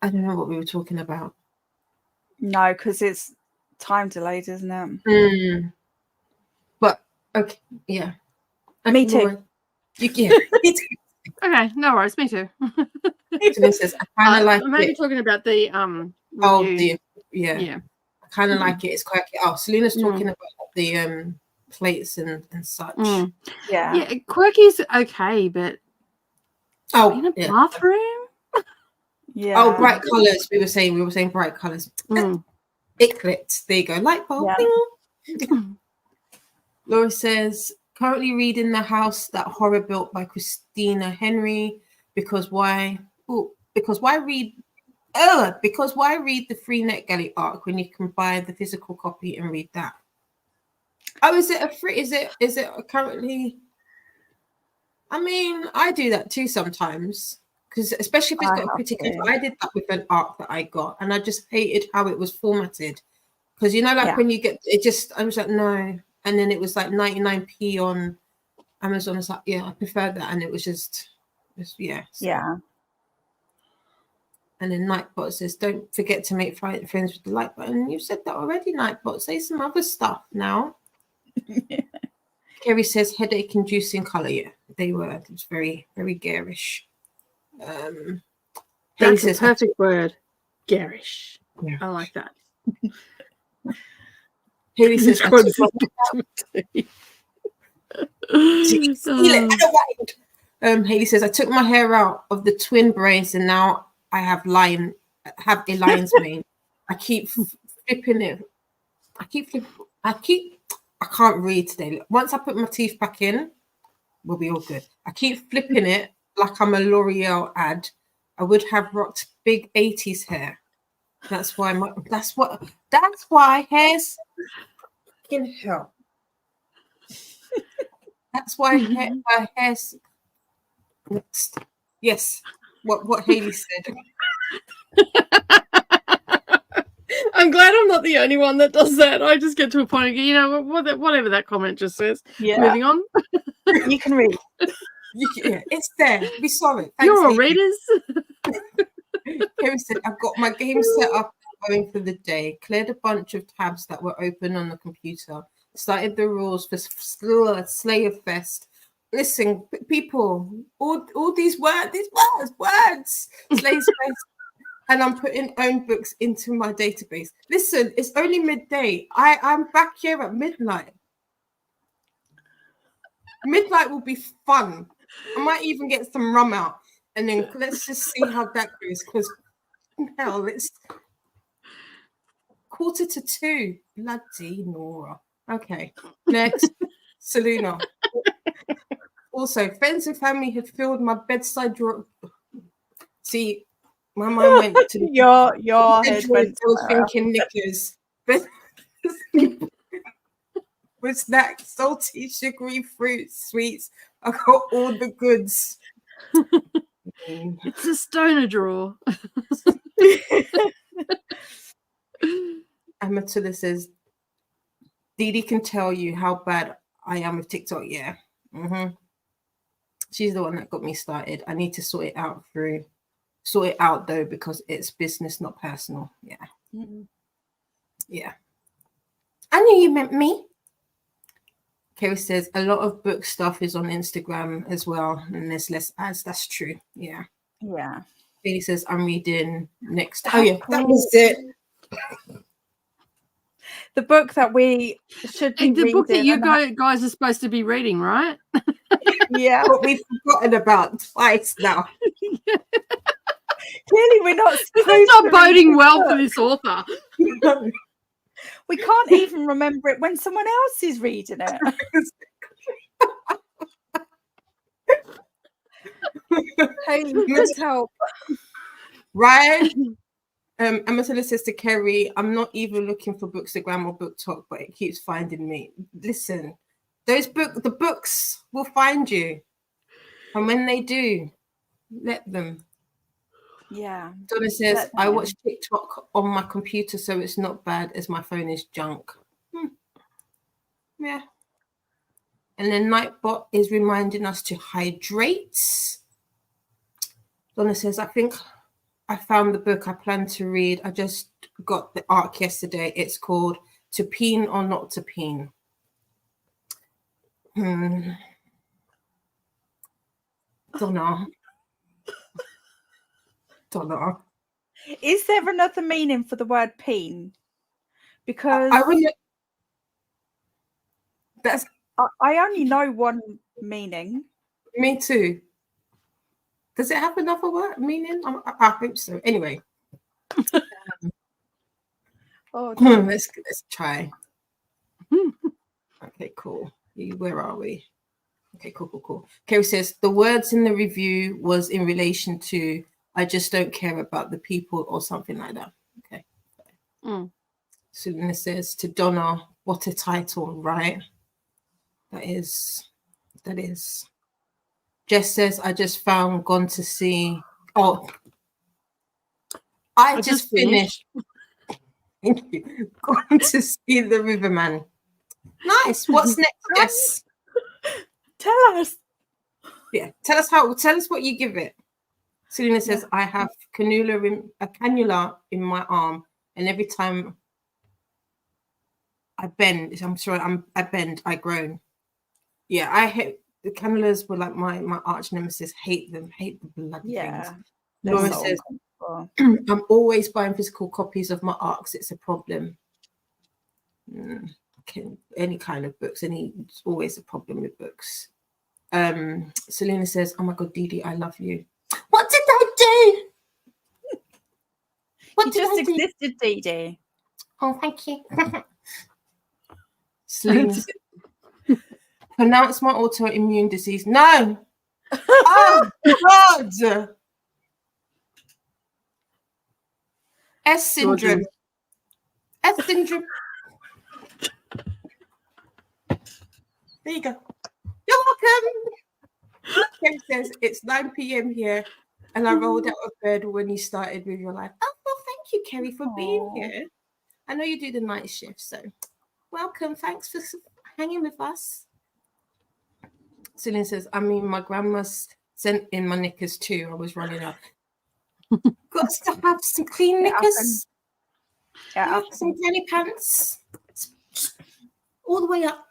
I don't know what we were talking about. No, because it's time delayed, isn't it? But okay, yeah. Me too. Laura, yeah, me too. Okay, no worries. Me too. Selena says, I kind of like maybe it. talking about the Oh, review. yeah. I kind of like it. It's quirky. Oh, Selena's talking about the plates and such. Yeah. Quirky's okay, but in a bathroom. Yeah. Oh, bright colours. We were saying bright colours. It clicked. There you go. Light bulb. Yeah. Laura says, currently reading The House That Horror Built by Christina Henry. Because why read the free NetGalley ARC when you can buy the physical copy and read that? Oh, is it a free? Is it currently? I mean, I do that too sometimes, because especially if it's got a pretty cover. I did that with an ARC that I got, and I just hated how it was formatted. Because when you get it, I was like, no, and then it was like 99p on Amazon. It's like, yeah, I preferred that, and it was just yeah. So. Yeah. And then Nightbot says, don't forget to make friends with the like button. You said that already, Nightbot. Say some other stuff now. Kerry says, headache inducing colour. Yeah, they were. It was very, very garish. That's a perfect word. Garish. Yeah. I like that. Haley says, Haley says, I took my hair out of the twin braids and now I have a lion's mane. I keep flipping it. I can't read today. Once I put my teeth back in, we'll be all good. I keep flipping it like I'm a L'Oreal ad. I would have rocked big 80s hair. That's why hair's fucking hell. That's why my hair's next. Yes. What Haley said. I'm glad I'm not the only one that does that. I just get to a point of, whatever that comment just says. Yeah. Moving on. You can read. It's there. Be sorry. Thanks, you're all readers. Kerry said, I've got my game set up going for the day. Cleared a bunch of tabs that were open on the computer. Started the rules for Slayer Fest. Listen, people, all these words, Slayer Fest. And I'm putting own books into my database. Listen, it's only midday. I'm back here at midnight. Midnight will be fun. I might even get some rum out. And then let's just see how that goes. Because hell, it's 1:45. Bloody Nora. Okay. Next. Selena. Also, friends and family had filled my bedside drawer. See, my mum went to your head went. I was thinking Knickers. With snacks, salty, sugary fruits, sweets. I got all the goods. It's a stoner drawer. And Matilda says, Dee Dee can tell you how bad I am with TikTok. Yeah. She's the one that got me started. I need to sort it out though, because it's business, not personal. Yeah. Yeah. I knew you meant me. Kerry says a lot of book stuff is on Instagram as well, and there's less ads. That's true. Yeah. Yeah. He says I'm reading next. Oh yeah, that was it. The book that we should be the reading. book that you guys are supposed to be reading, right? Yeah. What we've forgotten about twice now. Clearly, we're not. This is not boding well for this author. We can't even remember it when someone else is reading it. Hey, just help. Ryan, Amatilla says to Kerry, I'm not even looking for Bookstagram or Book Talk, but it keeps finding me. Listen, the books will find you. And when they do, let them. Yeah. Donna says, I watch TikTok on my computer, so it's not bad as my phone is junk. Yeah. And then Nightbot is reminding us to hydrate. Donna says, I think I found the book I plan to read. I just got the ARC yesterday. It's called To Peen or Not to Peen. Donna. Is there another meaning for the word peen? Because I only know one meaning. Me too. Does it have another word meaning? I hope so. Anyway. Let's try. Okay, cool. Where are we? Okay, cool. Kerry says the words in the review was in relation to I just don't care about the people or something like that. Okay. Selena says to Donna, what a title, right? That is. Jess says I just found Gone to See. Oh, I just finished. Thank you. Gone to See the Riverman. Nice. What's next, Jess? Tell us. Yeah, tell us what you give it. Selena says, I have a cannula in my arm, and every time I bend, I groan. Yeah, I hate the cannulas were like my arch nemesis. Hate them, hate the bloody things. Laura says, I'm always buying physical copies of my ARCs. It's a problem. Any kind of books, it's always a problem with books. Selena says, oh my God, Dee, I love you. What did I do? You just existed, Dee. Oh, thank you. Selena says, pronounce my autoimmune disease. No. Oh, God. S syndrome. S syndrome. There you go. You're welcome. Kim says it's 9 p.m. here, and I rolled out of bed when you started with your life. Oh, well, thank you, Kerry, for being here. I know you do the night shift, so welcome. Thanks for hanging with us. Celine says, I mean, my grandma's sent in my knickers too. I was running out. Got to have some clean knickers. Yeah, some granny pants. All the way up.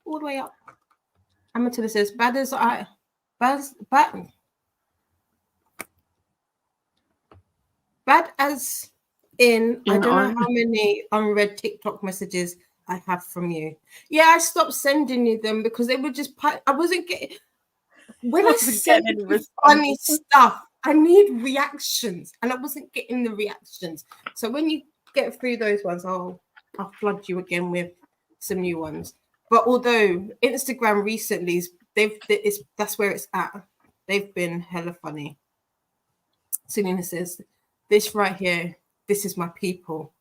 All the way up. Amatilla says, bad as in, I don't know how many unread TikTok messages I have from you. Yeah, I stopped sending you them because they were just, I wasn't getting, when I send funny stuff, I need reactions, and I wasn't getting the reactions. So when you get through those ones, I'll flood you again with some new ones. But although Instagram recently, that's where it's at. They've been hella funny. Selena says, this right here, this is my people.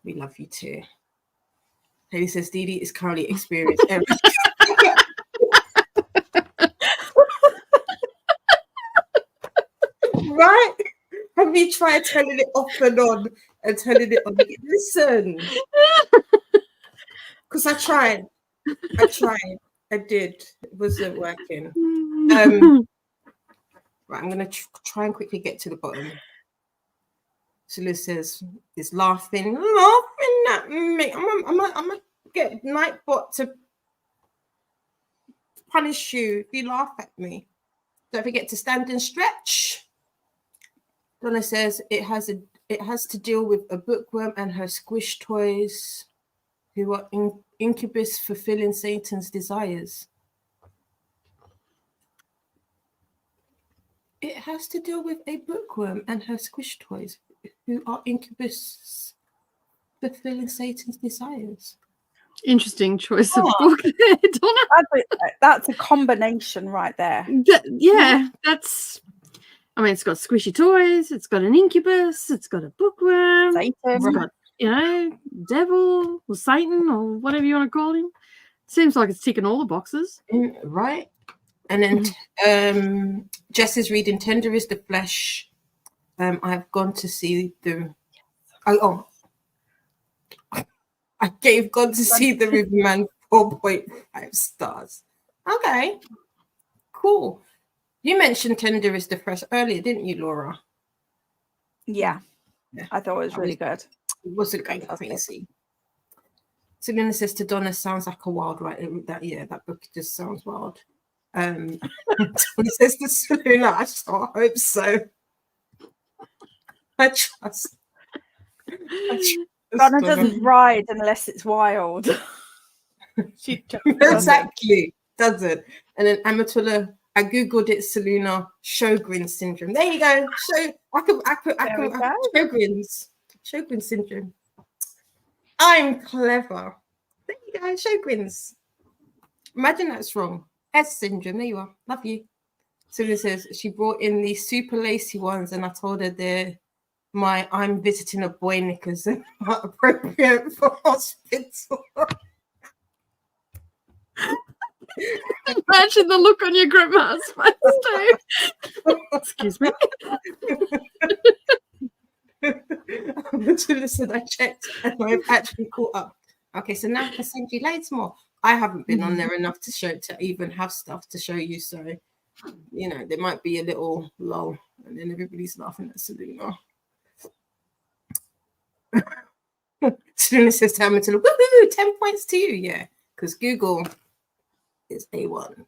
We love you too. Haley says, Dee is currently experiencing everything. Right? Have you tried turning it off and on and turning it on? Listen. Because I tried. I did. It wasn't working. Right, I'm going to try and quickly get to the bottom. Sulu says, is laughing at me. I'm going to get Nightbot to punish you if you laugh at me. Don't forget to stand and stretch. Donna says, it has to deal with a bookworm and her squish toys who are incubus fulfilling Satan's desires. It has to deal with a bookworm and her squish toys, who are incubus fulfilling Satan's desires. Interesting choice of Oh. book there, Donna. That's a combination right there. Yeah, that's. I mean, it's got squishy toys. It's got an incubus. It's got a bookworm. Satan. It's got, devil or Satan or whatever you want to call him. Seems like it's ticking all the boxes. Right. And then Jess is reading Tender is the Flesh. I've gone to see the... I've gone to see the Riverman 4.5 stars. Okay. Cool. You mentioned Tender is the Flesh earlier, didn't you, Laura? Yeah. I thought it was really good. It wasn't going crazy. Selena says to Donna, sounds like a wild ride. That book just sounds wild. Donna says to Selena, I hope so. I trust. Donna doesn't ride unless it's wild. She exactly doesn't. And then Amatullah, I googled it, Selena, Sjogren syndrome. There you go. Sjogren syndrome. I'm clever. There you go, Sjogren's. Imagine that's wrong. S syndrome. There you are. Love you. Selena says she brought in these super lacy ones, and I told her I'm visiting a boy knickers and not appropriate for hospital. Imagine the look on your grandma's face, Dave. Excuse me. Listen, I checked and I've actually caught up. Okay, so now I can send you loads more. I haven't been on there enough to even have stuff to show you, so there might be a little lull, and then everybody's laughing at Selena. Selena says to Hamilton, woohoo, 10 points to you, yeah, because Google is A1.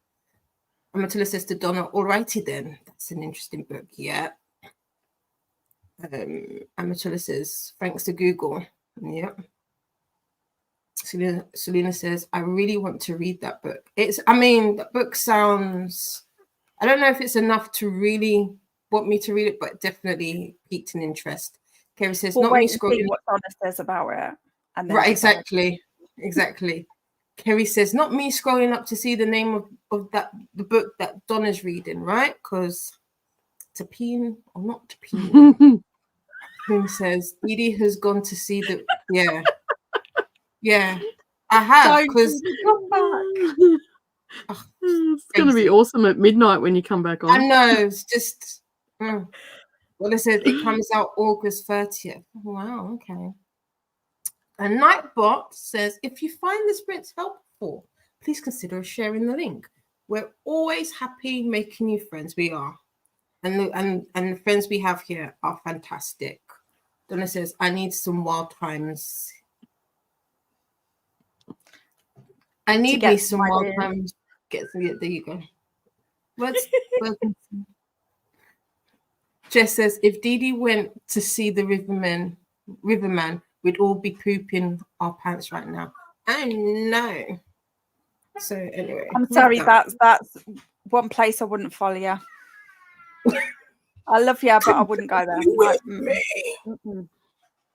Amatullah says to Donna, alrighty then, that's an interesting book, yeah. Amatullah says, thanks to Google, yeah. Selena says, I really want to read that book. That book sounds, I don't know if it's enough to really want me to read it, but definitely piqued an interest. Kerry says, not me scrolling. What Donna says about it. And then right, exactly. Kerry says, not me scrolling up to see the name of the book that Donna's reading, right? Because Tapine or not Tapine. Who says, Edie has gone to see the, yeah, I have, because it's going to be awesome at midnight when you come back on. I know, it's just, well, it says it comes out August 30th. Wow, okay. And Nightbot says, if you find the sprints helpful, please consider sharing the link. We're always happy making new friends. We are. And the friends we have here are fantastic. Donna says, I need some wild times. I need me some wild times. There you go. Jess says, if Dee Dee went to see the Riverman, we'd all be pooping our pants right now. I know. So anyway, I'm sorry, that's one place I wouldn't follow you. I love you, but I wouldn't go there.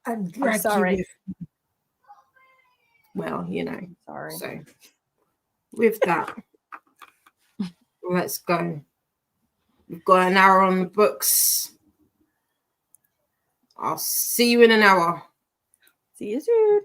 I'm sorry. Well, Sorry. So with that, let's go. We've got an hour on the books. I'll see you in an hour. See you soon.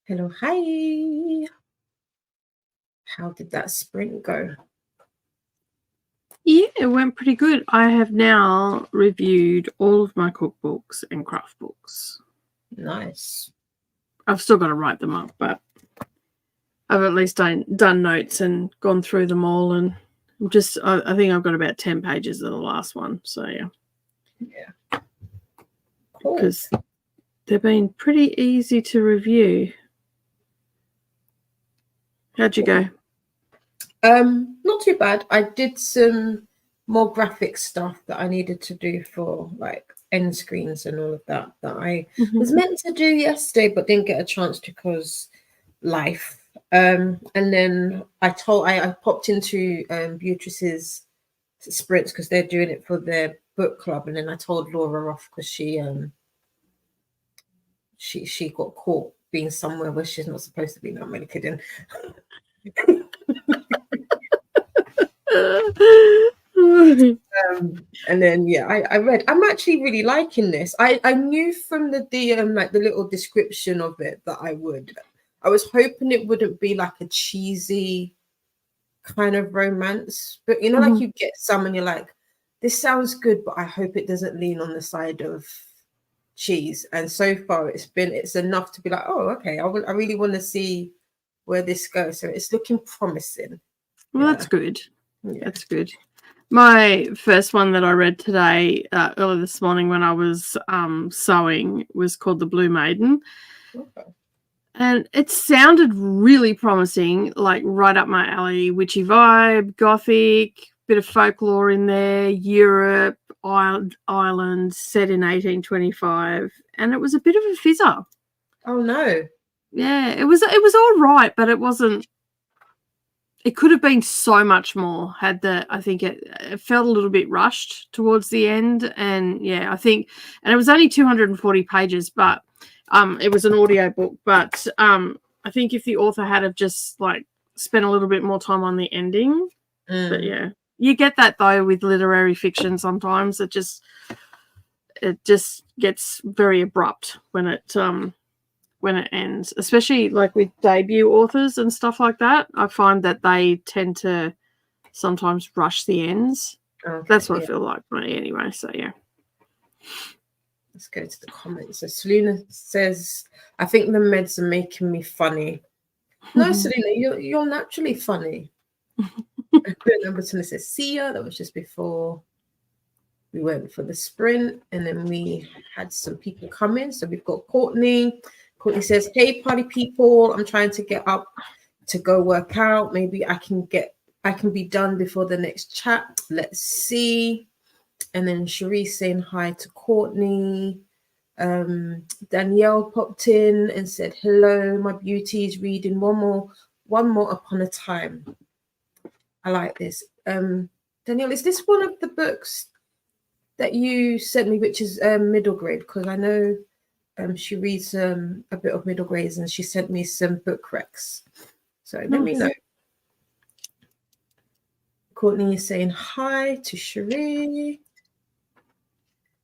Hello, hi. How did that sprint go? Yeah, it went pretty good. I have now reviewed all of my cookbooks and craft books. Nice. I've still got to write them up, but I've at least done notes and gone through them all. And I think I've got about 10 pages of the last one. So, yeah. Yeah. Cool. Because they've been pretty easy to review. How'd you go? Not too bad. I did some more graphic stuff that I needed to do for like end screens and all of that I was meant to do yesterday but didn't get a chance to because life. And then I popped into Beatrice's sprints because they're doing it for their book club, and then I told Laura off because she got caught being somewhere where she's not supposed to be. No, I'm really kidding. And then I read. I'm actually really liking this. I knew from the DM, like the little description of it, that I was hoping it wouldn't be like a cheesy kind of romance, but you know, like you get some and you're like, this sounds good, but I hope it doesn't lean on the side of cheese. And so far it's enough to be like, oh, okay, I really want to see where this goes. So it's looking promising. Well, that's good. Yeah. That's good. My first one that I read today, early this morning when I was sewing, was called The Blue Maiden. Okay. And it sounded really promising, like right up my alley. Witchy vibe, gothic, bit of folklore in there, Europe, Ireland, set in 1825. And it was a bit of a fizzer. Oh, no. Yeah, it was all right, but it wasn't. It could have been so much more. I think it felt a little bit rushed towards the end, and yeah, and it was only 240 pages, but it was an audio book. But I think if the author had have just like spent a little bit more time on the ending, but yeah, you get that though with literary fiction. Sometimes it just gets very abrupt when it ends, especially like with debut authors and stuff like that. I find that they tend to sometimes rush the ends. Okay, that's what I feel like for me anyway. So yeah. Let's go to the comments. So Selena says, I think the meds are making me funny. No, Selena, you're naturally funny. Number 10 says, see ya. That was just before we went for the sprint, and then we had some people come in. So we've got Courtney. Courtney says, hey, party people, I'm trying to get up to go work out. Maybe I can be done before the next chat. Let's see. And then Cherie saying hi to Courtney. Danielle popped in and said, hello, my beauties, reading one more upon a time. I like this. Danielle, is this one of the books that you sent me, which is middle grade? Because I know she reads a bit of middle grades, and she sent me some book recs. So let me know. Courtney is saying hi to Cherie.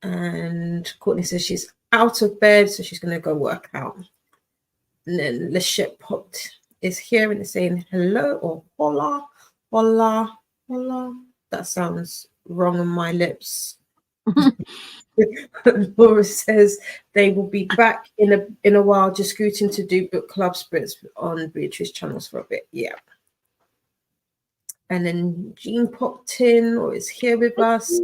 And Courtney says she's out of bed, so she's going to go work out. And then Lachette is here and is saying hello or hola, hola, hola. That sounds wrong on my lips. Laura says they will be back in a while, just scooting to do book club sprints on Beatrice channels for a bit. Yeah. And then Jean popped in or is here with us.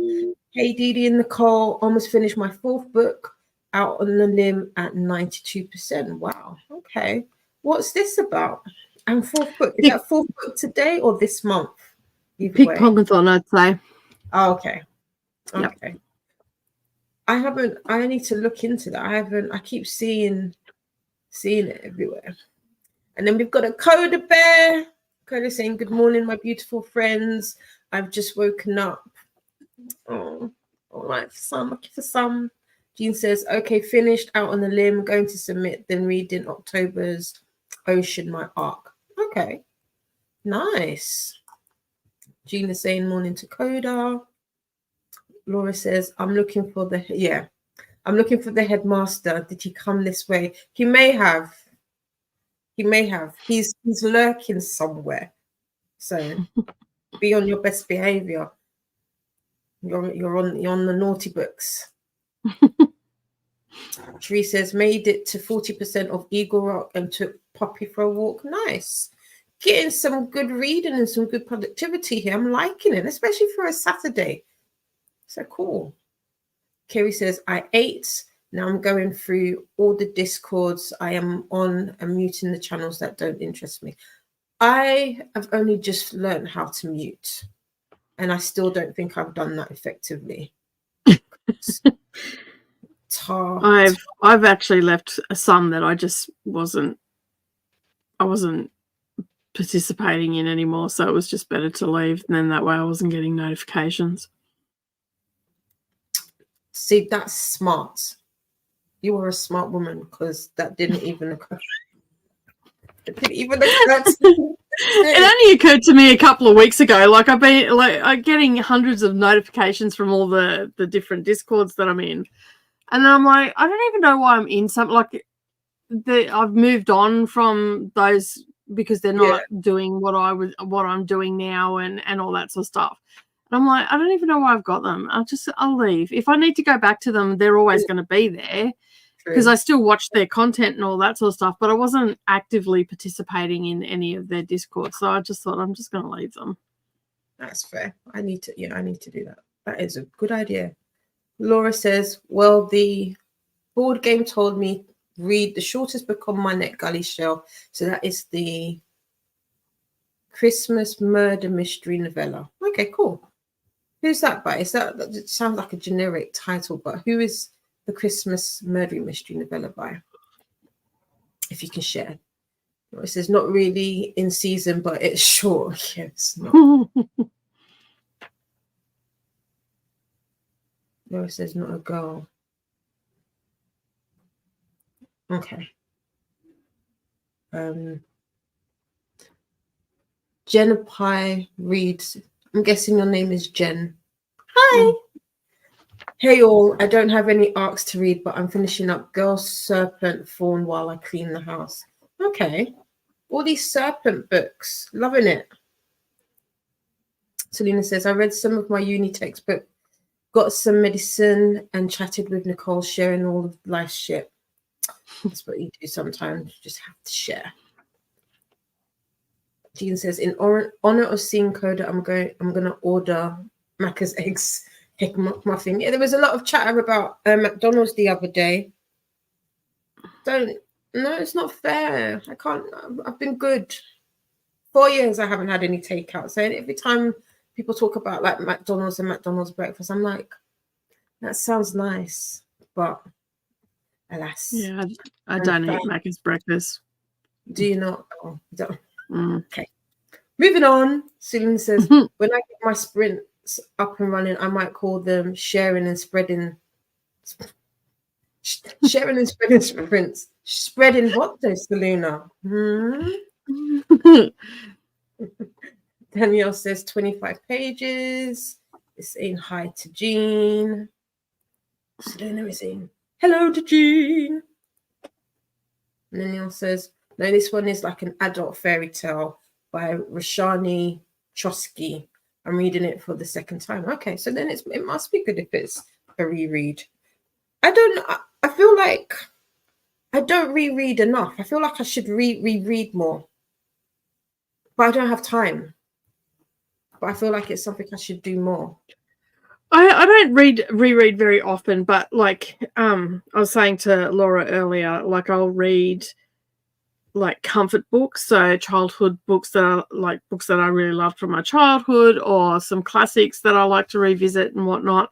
Hey, Dee Dee and Nicole, almost finished my fourth book, out on the limb at 92%. Wow. Okay. What's this about? And fourth book. Is that fourth book today or this month? Pick Pongathon, I'd say. Oh, okay. Okay. Yep. I need to look into that. I keep seeing it everywhere. And then we've got a Coda Bear. Coda saying, good morning, my beautiful friends. I've just woken up. Oh, all right, for some. Jean says, okay, finished, out on the limb, going to submit, then reading October's Ocean, my ARC. Okay, nice. Jean is saying morning to Coda. Laura says, I'm looking for the headmaster. Did he come this way? He may have. He may have. He's lurking somewhere. So be on your best behavior. You're on the naughty books. Tree says made it to 40% of Eagle Rock and took Poppy for a walk. Nice. Getting some good reading and some good productivity here. I'm liking it, especially for a Saturday. So cool. Kerry says, I ate. Now I'm going through all the Discords I am on and muting the channels that don't interest me. I have only just learned how to mute. And I still don't think I've done that effectively. I've actually left some that I just wasn't participating in anymore, so it was just better to leave, and then that way I wasn't getting notifications. See, that's smart. You were a smart woman, because that didn't even occur. It didn't even occur to me. It only occurred to me a couple of weeks ago. Like I'm getting hundreds of notifications from all the different Discords that I'm in, and I'm like, I don't even know why I'm in something. Like I've moved on from those because they're not doing what I'm doing now and all that sort of stuff. And I'm like, I don't even know why I've got them. I'll leave. If I need to go back to them, they're always going to be there. Because I still watch their content and all that sort of stuff, but I wasn't actively participating in any of their Discord. So I just thought I'm just going to leave them. That's fair. I need to do that. That is a good idea. Laura says, well, the board game told me read the shortest book on my NetGalley shelf. So that is the Christmas murder mystery novella. Okay, cool. Who's that by? That sounds like a generic title, but who is the Christmas murder mystery novella by? If you can share. It says not really in season, but it's short. Yes. No, it says not a girl. Okay. Jenna Pie reads. I'm guessing your name is Jen. Hi. Hey all, I don't have any ARCs to read, but I'm finishing up Girl Serpent Fawn while I clean the house. Okay. All these serpent books. Loving it. Selena says, I read some of my uni textbook, got some medicine, and chatted with Nicole, sharing all of life's shit. That's what you do sometimes. You just have to share. Jean says, in honor of seeing Coda, I'm gonna order Macca's egg muffin. Yeah, there was a lot of chatter about McDonald's the other day. No, it's not fair. I can't. I've been good. 4 years I haven't had any takeout. So every time people talk about like McDonald's and McDonald's breakfast, I'm like, that sounds nice, but alas. Yeah, I don't eat Macca's breakfast. Do you not? Oh, don't. Okay. Moving on. Celine says, when I get my sprints up and running, I might call them sharing and spreading. Sharing and spreading sprints. Spreading what though, Selena? Danielle says 25 pages. It's saying hi to Jean. Selena is saying hello to Jean. And Danielle says, no, this one is like an adult fairy tale by Roshani Chosky. I'm reading it for the second time. Okay, so then it must be good if it's a reread. I feel like I don't reread enough. I feel like I should reread more. But I don't have time. But I feel like it's something I should do more. I don't reread very often, but like I was saying to Laura earlier, like I'll read like comfort books, so childhood books that are like books that I really loved from my childhood, or some classics that I like to revisit and whatnot.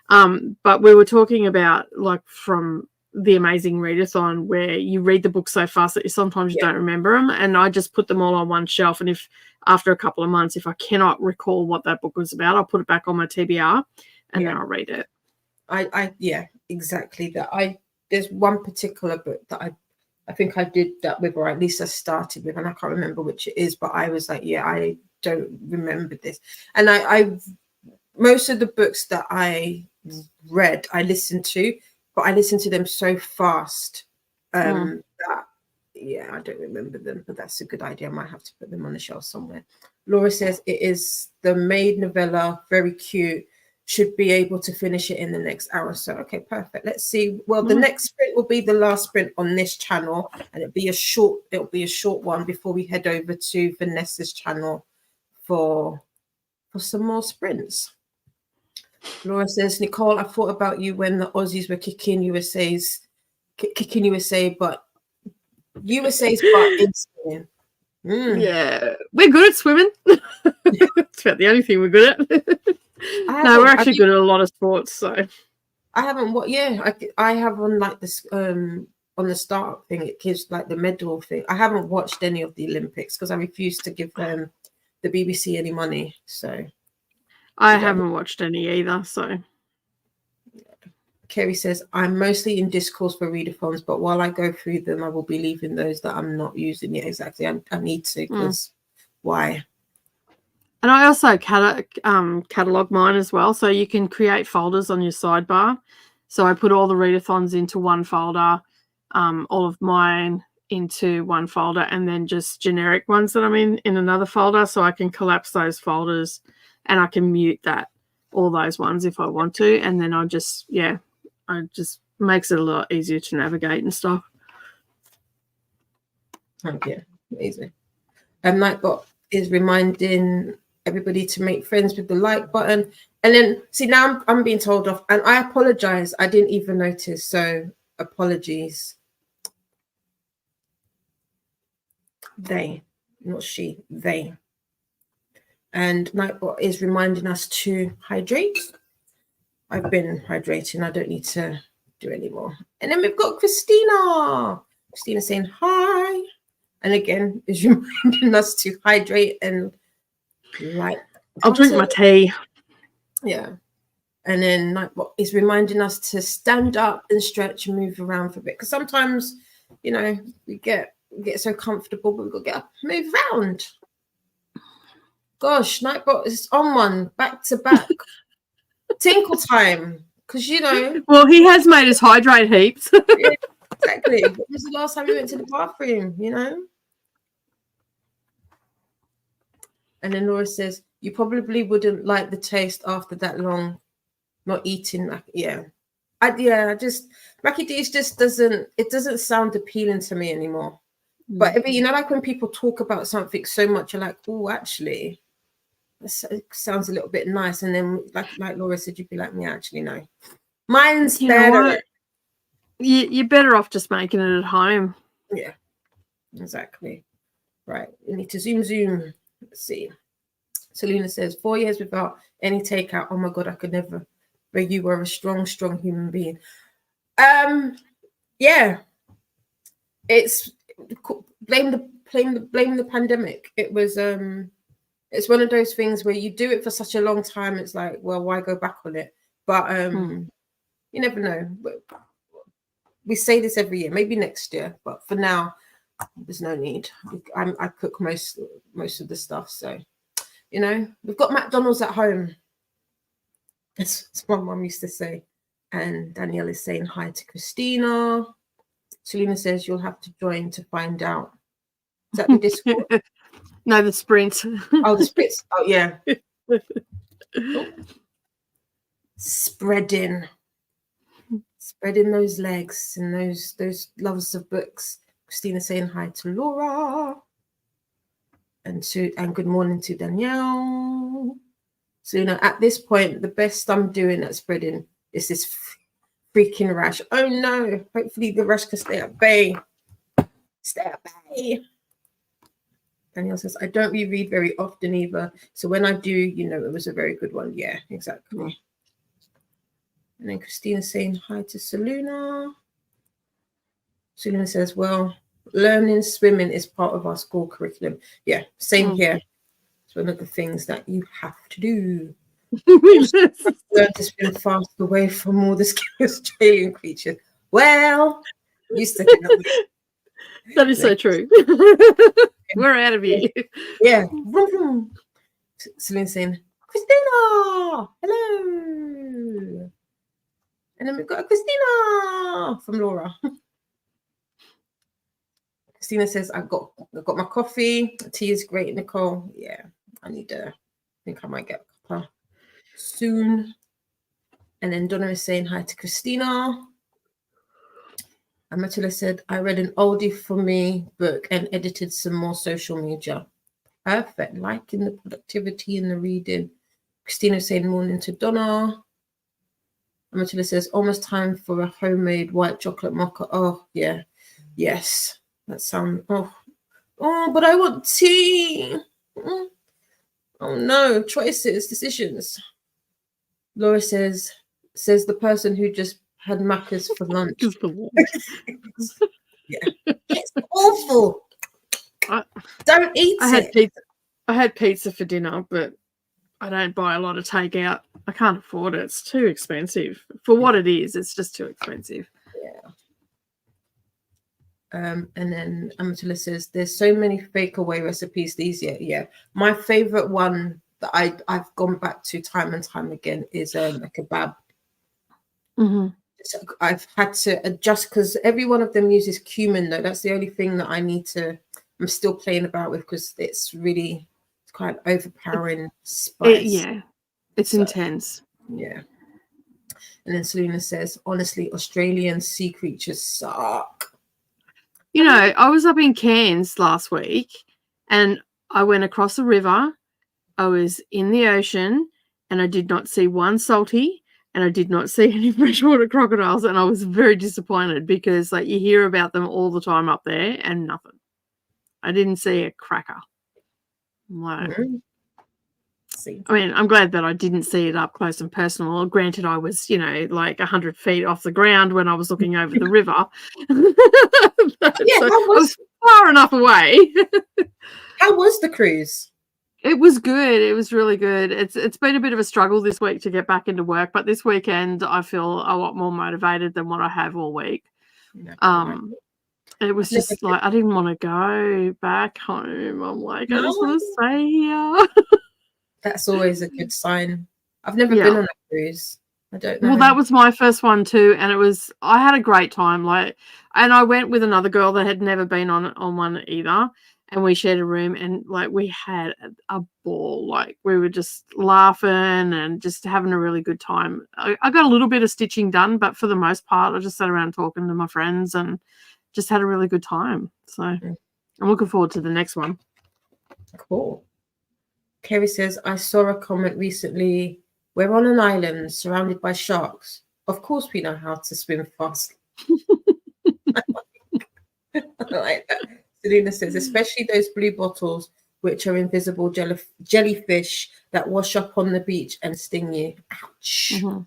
But we were talking about like from the Amazing Readathon, where you read the book so fast that sometimes you don't remember them, and I just put them all on one shelf, and if after a couple of months, if I cannot recall what that book was about, I'll put it back on my TBR and then I'll read it. I exactly that. There's one particular book that I think I did that with, or at least I started with, and I can't remember which it is, but I was like, I don't remember this. And I most of the books that I read, I listened to, but I listened to them so fast that Yeah, I don't remember them, but that's a good idea. I might have to put them on the shelf somewhere. Laura says it is the maid novella, very cute. Should be able to finish it in the next hour or so. Okay, perfect. Let's see. Well, the next sprint will be the last sprint on this channel, and it'll be a short one before we head over to Vanessa's channel for some more sprints. Laura says, Nicole, I thought about you when the Aussies were kicking USA, but USA's butt in swimming. Yeah, we're good at swimming. It's about the only thing we're good at. No, we're actually good at a lot of sports. So I haven't. What? Yeah, I have on like this on the startup thing. It gives like the medal thing. I haven't watched any of the Olympics because I refuse to give them the BBC any money. So I haven't watched any either. So Kerry says, I'm mostly in discourse for readathons, but while I go through them, I will be leaving those that I'm not using yet. Exactly. I need to, because why? And I also catalog mine as well. So you can create folders on your sidebar. So I put all the readathons into one folder, all of mine into one folder, and then just generic ones that I'm in another folder. So I can collapse those folders and I can mute all those ones if I want to. And then I just makes it a lot easier to navigate and stuff. Thank you. Amazing. Nightbot is reminding everybody to make friends with the like button. And then, see, now I'm being told off. And I apologize. I didn't even notice. So apologies. They, not she, they. And Nightbot is reminding us to hydrate. I've been hydrating. I don't need to do anymore. And then we've got Christina. Christina saying hi. And again, is reminding us to hydrate and like. I'll drink my tea. Yeah. And then Nightbot is reminding us to stand up and stretch and move around for a bit. Because sometimes, you know, we get so comfortable, but we've got to get up and move around. Gosh, Nightbot is on one, back to back. Tinkle time. Because, you know. Well, he has made us hydrate heaps. Yeah, exactly. When was the last time we went to the bathroom, you know? And then Laura says, you probably wouldn't like the taste after that long not eating. I just Mackie D's just doesn't sound appealing to me anymore. But you know, like when people talk about something so much, you're like, oh, actually, it sounds a little bit nice. And then like Laura said, you'd be like, yeah, actually, no. Mine's better. You're better off just making it at home. Yeah, exactly. Right. You need to zoom. Let's see. Selena says, 4 years without any takeout. Oh my God, I could never. But you were a strong human being. Yeah. It's blame the pandemic. It was it's one of those things where you do it for such a long time. It's like, well, why go back on it? But you never know. We say this every year, maybe next year, but for now, there's no need. I cook most of the stuff, so you know, we've got McDonald's at home. That's what Mum used to say. And Danielle is saying hi to Christina. Selena says you'll have to join to find out. Is that the Discord? No, the sprint. Oh, the sprints. Oh, yeah. Oh. Spreading those legs and those lovers of books. Christina saying hi to Laura. And good morning to Danielle. So, you know, at this point, the best I'm doing at spreading is this freaking rash. Oh no, hopefully the rash can stay at bay. Stay at bay. Danielle says, I don't reread very often either. So when I do, you know, it was a very good one. Yeah, exactly. And then Christina's saying hi to Selena. Selena says, well, learning swimming is part of our school curriculum. Yeah, same here. It's one of the things that you have to do. Learn to swim fast away from all the Australian creatures. Well, you said it. That is so true. We're out of here. Yeah. Celine saying, Christina, hello. And then we've got Christina from Laura. Christina says, I've got my coffee. Tea is great, Nicole. Yeah, I think I might get a cuppa soon. And then Donna is saying hi to Christina. And Matilda said, I read an oldie for me book and edited some more social media. Perfect. Liking the productivity in the reading. Christina saying morning to Donna. And Matilda says, almost time for a homemade white chocolate mocha. Oh, yeah. Yes. That sounds, oh, but I want tea. Oh no, choices, decisions. Laura says the person who just had Macca's for lunch. Yeah. It's awful. Don't eat it. I had pizza for dinner, but I don't buy a lot of takeout. I can't afford it. It's too expensive. For what it is, it's just too expensive. Yeah. And then Amatilla says, there's so many fake away recipes these years. Yeah. My favorite one that I've gone back to time and time again is a kebab. Mm-hmm. So I've had to adjust because every one of them uses cumin, though. That's the only thing that I'm still playing about with because it's quite overpowering spice. It's intense. Yeah. And then Selena says, honestly, Australian sea creatures suck. You know, I was up in Cairns last week and I went across the river. I was in the ocean and I did not see one salty and I did not see any freshwater crocodiles, and I was very disappointed because like you hear about them all the time up there and nothing. I didn't see a cracker. Wow. Mm-hmm. I mean, I'm glad that I didn't see it up close and personal. Granted, I was, like 100 feet off the ground when I was looking over the river. I was far enough away. How was the cruise? It was good. It was really good. It's been a bit of a struggle this week to get back into work, but this weekend I feel a lot more motivated than what I have all week. It was just like I didn't want to go back home. I'm like, I just want to stay here. That's always a good sign. I've never been on a cruise. I don't know. Well, that was my first one too, and I had a great time. And I went with another girl that had never been on one either, and we shared a room, and we had a ball. We were just laughing and just having a really good time. I got a little bit of stitching done, but for the most part, I just sat around talking to my friends and just had a really good time. So I'm looking forward to the next one. Cool. Kerry says, I saw a comment recently. We're on an island surrounded by sharks. Of course we know how to swim fast. I like that. Selena says, especially those blue bottles, which are invisible jellyfish that wash up on the beach and sting you. Ouch. Mm-hmm.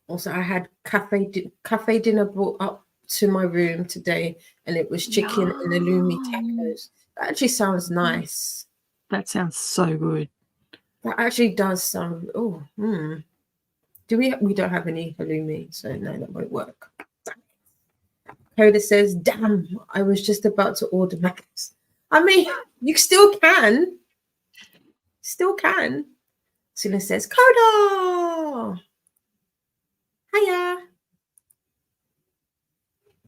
Also, I had cafe dinner brought up to my room today, and it was chicken and halloumi tacos. That actually sounds nice. That sounds so good. That actually does sound. Do we don't have any halloumi, so no, that won't work. Coda says, "Damn, I was just about to order Max." I mean, you still can. Selena says, "Coda, hiya."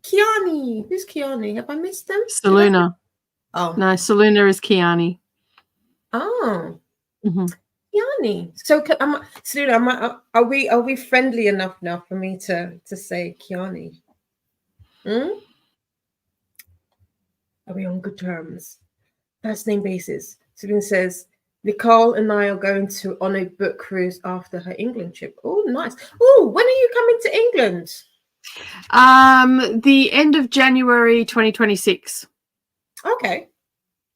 Kiani, who's Kiani? Have I missed them? Selena. Oh no, Selena is Kiani. Oh, mm-hmm. Kiani. So, Selena, are we friendly enough now for me to say Kiani? Are we on good terms? First name basis. Selena says, Nicole and I are going on a book cruise after her England trip. Oh, nice. Oh, when are you coming to England? The end of January 2026. Okay.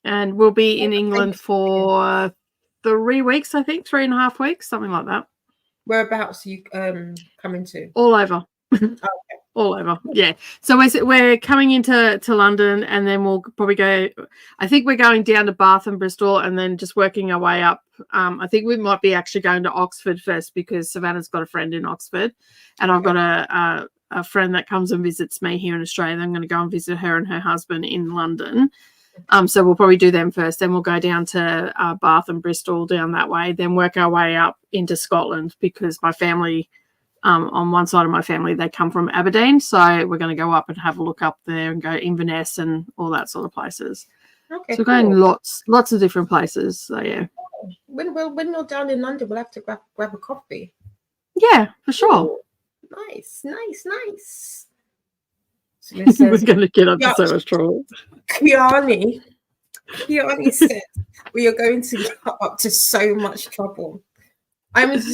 And we'll be in England for 3 weeks, I think, 3.5 weeks, something like that. Whereabouts are you coming to? All over. Okay. All over, yeah. So we're coming into London, and then we'll probably go. I think we're going down to Bath and Bristol, and then just working our way up. I think we might be actually going to Oxford first because Savannah's got a friend in Oxford, and I've got a friend that comes and visits me here in Australia. I'm going to go and visit her and her husband in London. So we'll probably do them first. Then we'll go down to Bath and Bristol down that way. Then work our way up into Scotland because my family on one side of my family, they come from Aberdeen, so we're going to go up and have a look up there and go Inverness and all that sort of places. Okay, so we're going lots of different places. So yeah. When you're down in London, we'll have to grab a coffee. Yeah, for sure. Ooh, nice. So We're going to get up to so much trouble. Kiani said we are going to get up to so much trouble. I went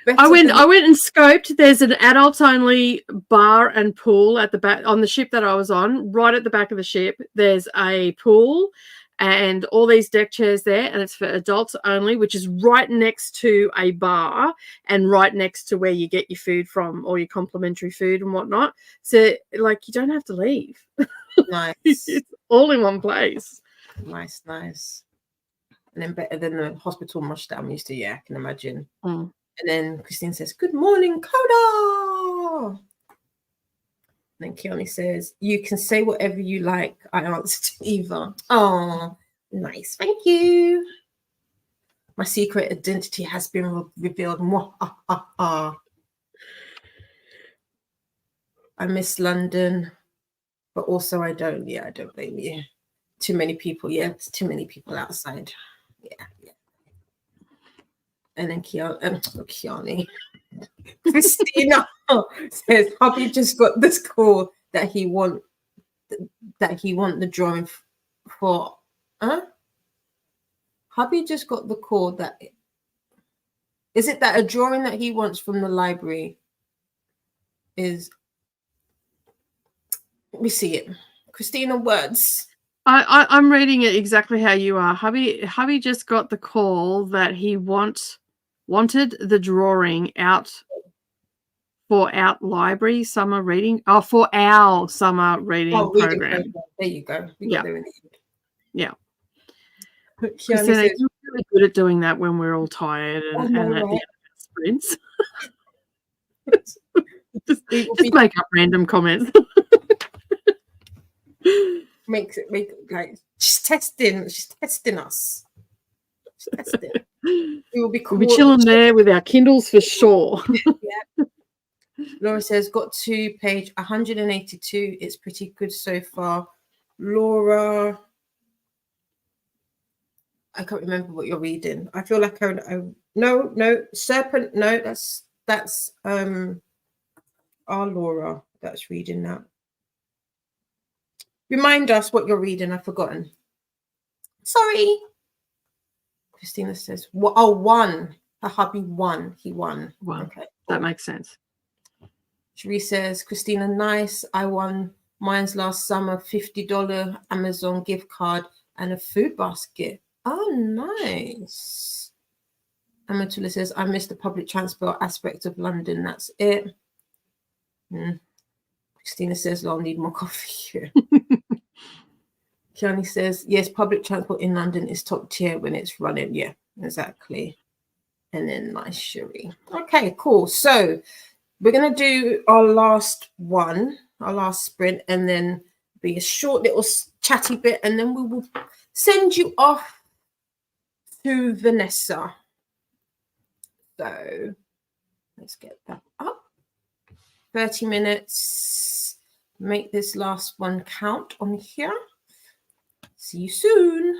and scoped. There's an adults only bar and pool at the back on the ship that I was on. Right at the back of the ship, there's a pool and all these deck chairs there, and it's for adults only, which is right next to a bar and right next to where you get your food from, or your complimentary food and whatnot. So like you don't have to leave. Nice. It's all in one place. Nice. And then better than the hospital mush that I'm used to, I can imagine. And then Christine says, "Good morning, Coda." And then Kiani says, "You can say whatever you like." I answered Eva. Oh, nice. Thank you. My secret identity has been revealed. I miss London, but also I don't. Yeah, I don't blame you. Too many people. Yeah, it's too many people outside. Yeah. And then Kiani. Christina says, "Hubby just got this call that he want the drawing for." Hubby just got the call that. Is it that a drawing that he wants from the library is? Let me see it. Christina, words. I'm reading it exactly how you are. Hubby just got the call that he wanted the drawing out for our library summer reading. Oh, for our summer reading program. There you go. Yeah. Christina says, you're really good at doing that when we're all tired and at the end of sprints. just make up random comments. Make like she's testing us. She's testing. We'll be chilling there with our Kindles for sure. Yeah. Laura says, got to page 182. It's pretty good so far. Laura, I can't remember what you're reading. I feel like no serpent. No, that's our Laura that's reading that. Remind us what you're reading. I've forgotten. Sorry. Christina says, won. Her hubby won. He won. Okay. That makes sense. Cherie says, Christina, nice. I won mine's last summer, $50 Amazon gift card and a food basket. Oh, nice. Amatula says, I missed the public transport aspect of London. That's it. Christina says, I'll need more coffee. Kiani says, yes, public transport in London is top tier when it's running. Yeah, exactly. And then nice Cherie. Okay, cool. So we're going to do our last one, our last sprint, and then be a short little chatty bit, and then we will send you off to Vanessa. So let's get that up. 30 minutes. Make this last one count on here. See you soon.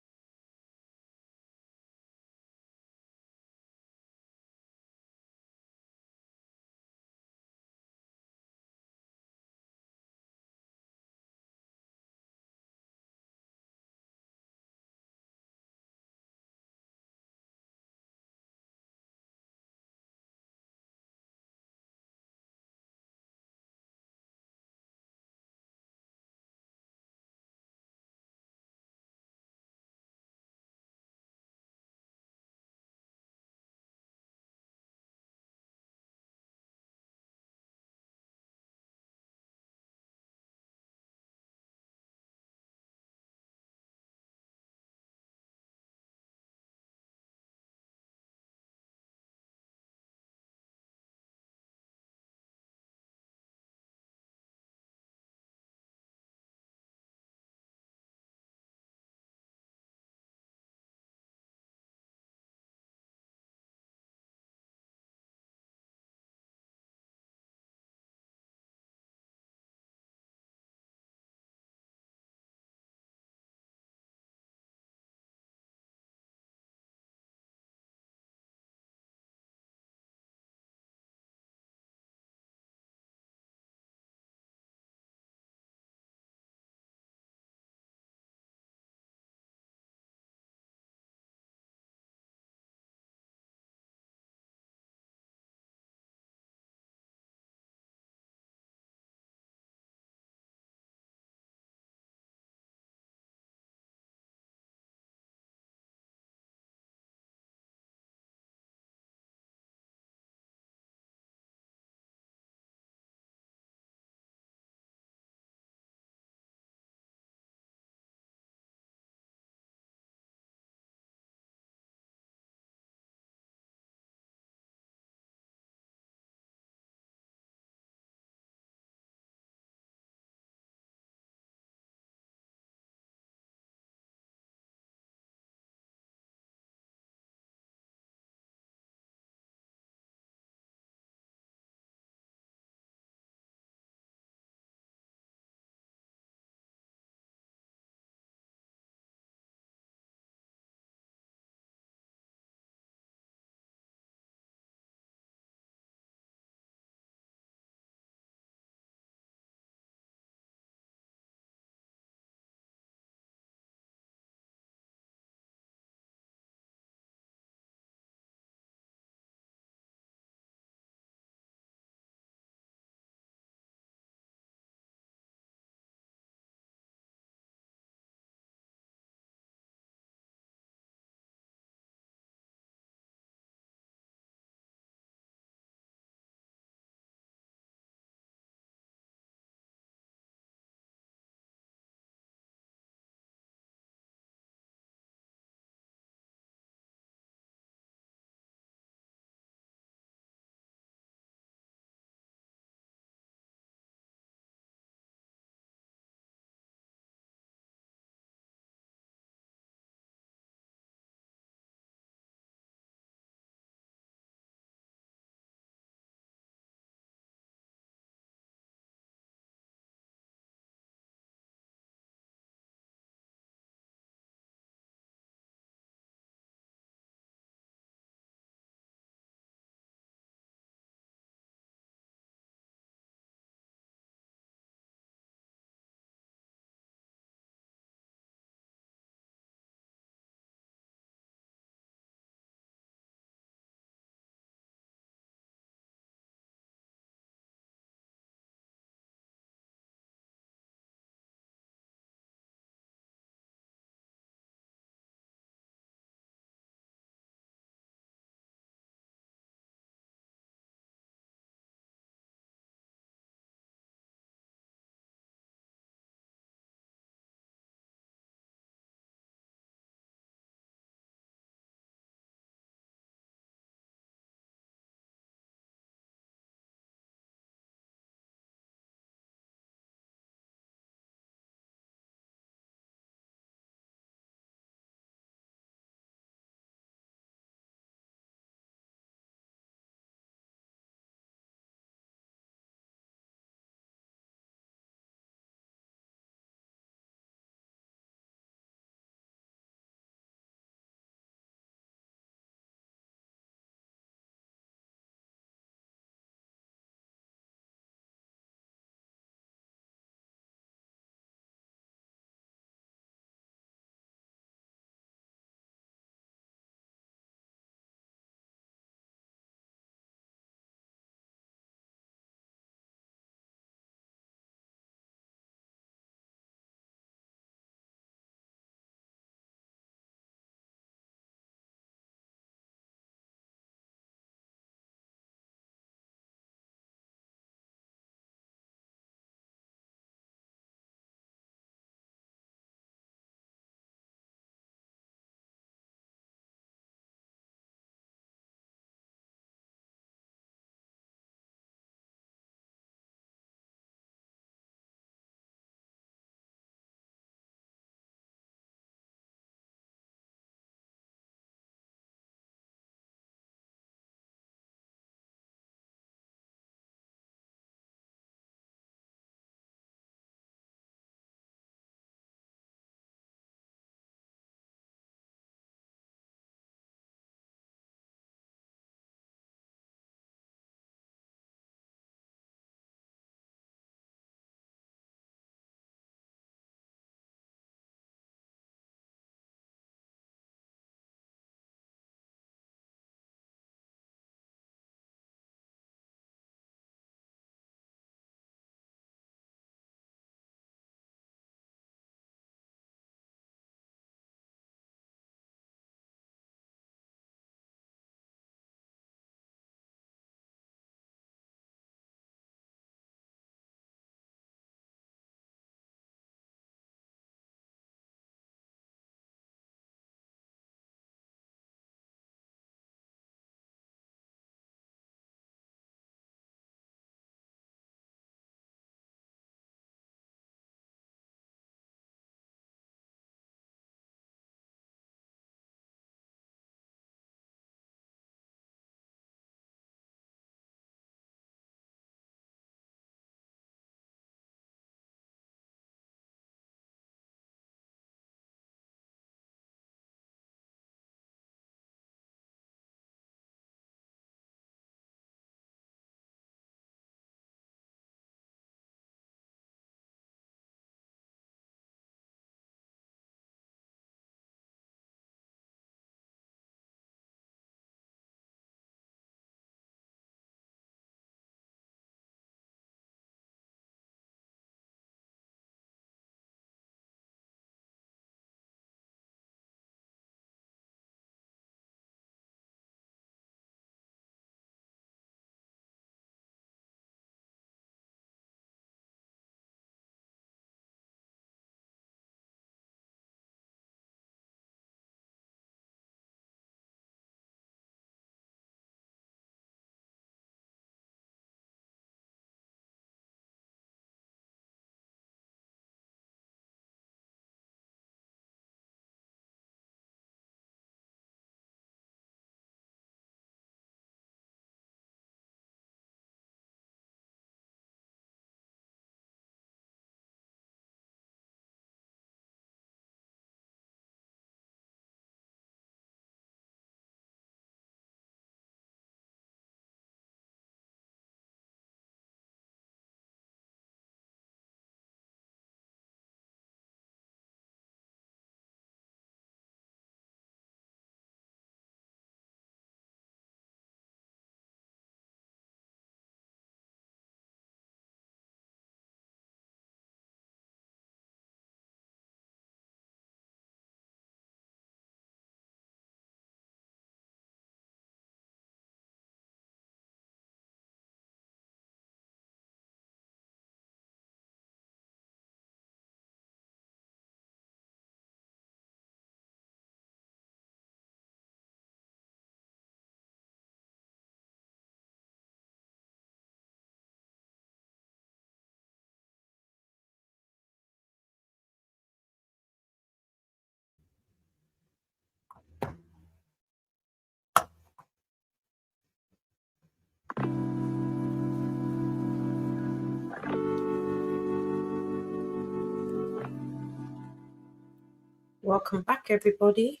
welcome back, everybody.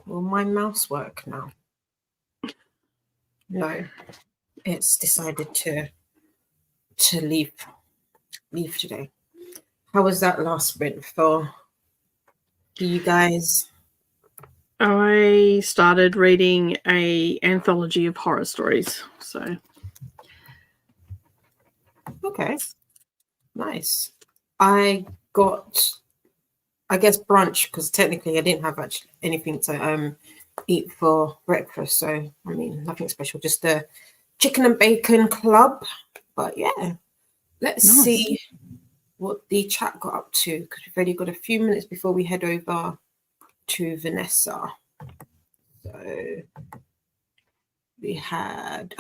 Will my mouse work now? No, it's decided to leave today. How was that last sprint for you guys? I started reading a anthology of horror stories. So Okay, nice. I got, I guess, brunch because technically I didn't have actually anything to eat for breakfast. So I mean, nothing special, just a chicken and bacon club. But yeah, let's see what the chat got up to because we've already got a few minutes before we head over to Vanessa. So we had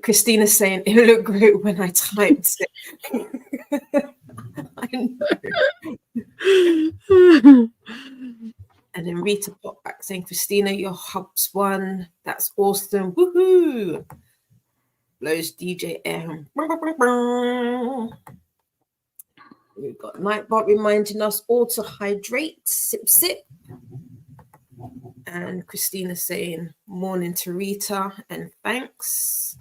Christina saying it looked great when I typed it. I know. And then Rita popped back saying, Christina, your hubs won. That's awesome. Woohoo! Blows DJ M. We've got Nightbot reminding us all to hydrate, sip, sip. And Christina saying, morning to Rita and thanks.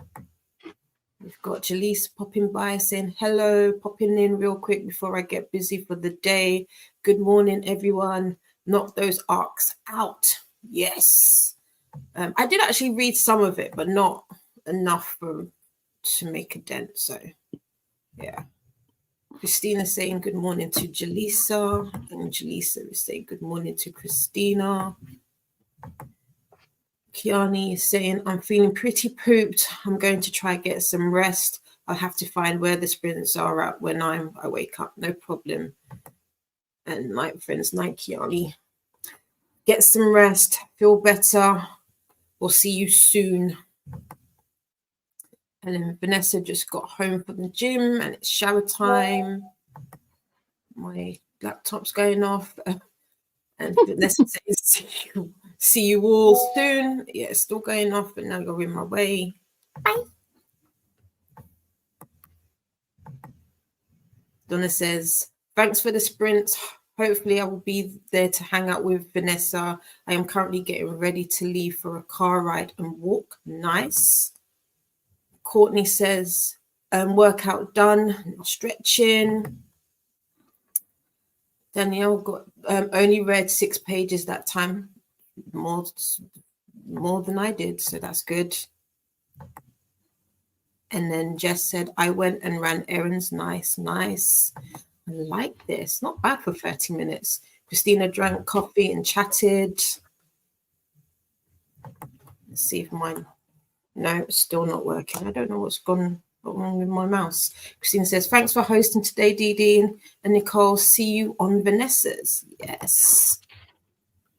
We've got Jaleesa popping by saying, hello, popping in real quick before I get busy for the day. Good morning, everyone. Knock those ARCs out. Yes. I did actually read some of it, but not enough to make a dent. So, yeah. Christina saying good morning to Jaleesa. And Jaleesa is saying good morning to Christina. Kiani is saying, I'm feeling pretty pooped. I'm going to try get some rest. I'll have to find where the sprints are at when I wake up. No problem. And night, friends, night, Kiani. Get some rest. Feel better. We'll see you soon. And then Vanessa just got home from the gym and it's shower time. My laptop's going off. And Vanessa says, see you all soon. Yeah, it's still going off, but now you're in my way. Bye. Donna says, thanks for the sprint. Hopefully I will be there to hang out with Vanessa. I am currently getting ready to leave for a car ride and walk. Nice. Courtney says, workout done, stretching. Danielle got only read 6 pages that time, more than I did, so that's good. And then Jess said, I went and ran errands. Nice, nice. I like this. Not bad for 30 minutes. Christina drank coffee and chatted. Let's see if mine... No, it's still not working. I don't know what's gone wrong with my mouse. Christina says, thanks for hosting today, Dee Dee. And Nicole, see you on Vanessa's. Yes.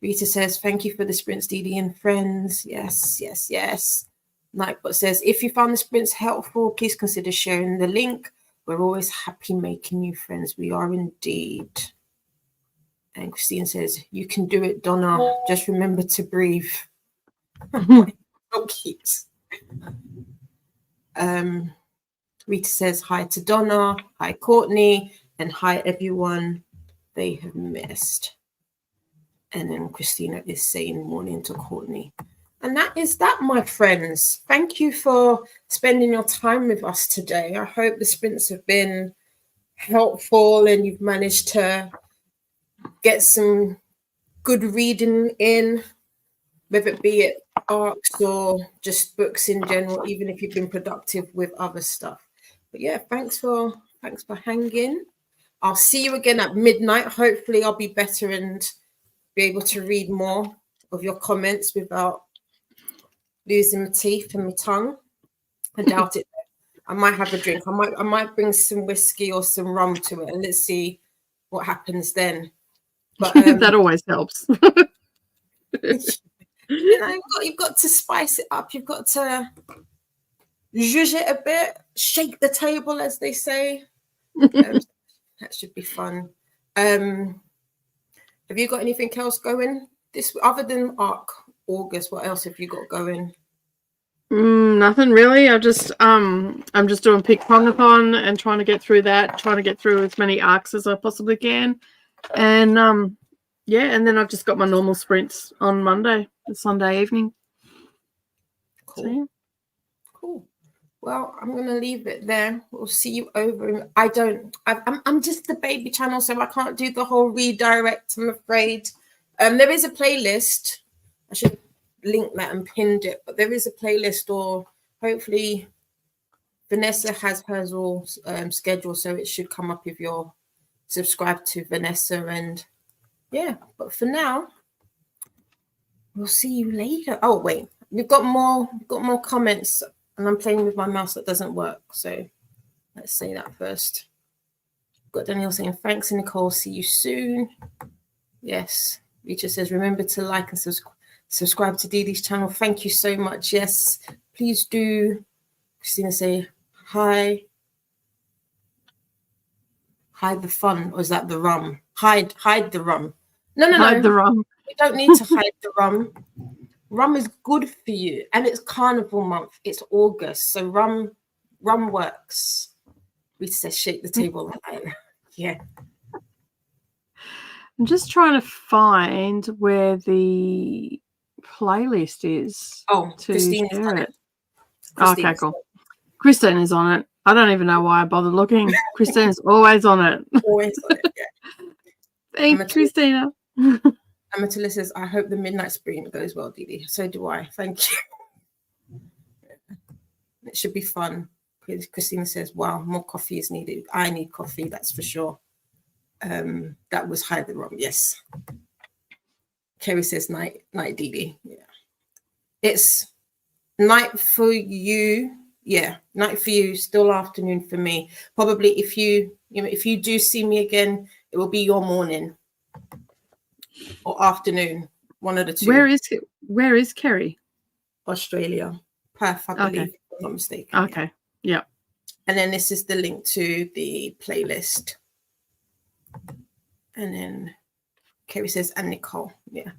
Rita says, thank you for the sprints, Dee Dee and friends. Yes, yes, yes. Nightbot says, if you found the sprints helpful, please consider sharing the link. We're always happy making new friends. We are indeed. And Christine says, you can do it, Donna. Just remember to breathe. So cute. Rita says, hi to Donna. Hi, Courtney. And hi, everyone they have missed. And then Christina is saying morning to Courtney. And that is that, my friends. Thank you for spending your time with us today. I hope the sprints have been helpful and you've managed to get some good reading in, whether it be it ARCs or just books in general, even if you've been productive with other stuff. But yeah, thanks for hanging. I'll see you again at midnight. Hopefully I'll be better and be able to read more of your comments without losing my teeth and my tongue. I doubt it. I might have a drink. I might bring some whiskey or some rum to it, and let's see what happens then. But that always helps. You know, you've got to spice it up. You've got to zhuzh it a bit, shake the table, as they say. That should be fun. Have you got anything else going this other than ARC August? What else have you got going? Nothing really. I'm just doing Pick Pongathon and trying to get through that, trying to get through as many ARCs as I possibly can. And yeah, and then I've just got my normal sprints on Monday, the Sunday evening. Cool. So, yeah. Cool. Well, I'm gonna leave it there. We'll see you over. I'm just the baby channel, so I can't do the whole redirect, I'm afraid. There is a playlist. I should link that and pinned it, but there is a playlist, or hopefully Vanessa has hers all scheduled, so it should come up if you're subscribed to Vanessa. And yeah, but for now, we'll see you later. Oh wait, we've got more comments, and I'm playing with my mouse that doesn't work, so let's say that first. Got Danielle saying thanks, Nicole, see you soon. Yes, Rita says remember to like and subscribe to Dee Dee's channel. Thank you so much. Yes, please do. Christina say hi. Hide the fun, or is that the rum? Hide the rum. No. Hide the rum. You don't need to hide the rum. Rum is good for you, and it's carnival month. It's August, so rum works. Rita says shake the table. Yeah. I'm just trying to find where the playlist is. Oh, to Christina's share on it. it. Okay, cool. Christine is on it. I don't even know why I bothered looking. Christine's always on it. Always on it, yeah. Thanks, Christina. Amatilla says, I hope the midnight sprint goes well, Dee Dee. So do I. Thank you. It should be fun. Christina says, wow, more coffee is needed. I need coffee, that's for sure. That was hide the rum. Yes. Kerry says, night, Dee Dee. Yeah. It's night for you. Yeah, night for you, still afternoon for me. Probably if you do see me again, it will be your morning or afternoon, one of the two. Where is Kerry? Australia. Perth, I believe, if I'm not mistaken. Okay. Yeah. And then this is the link to the playlist. And then Kerry says, and Nicole. Yeah.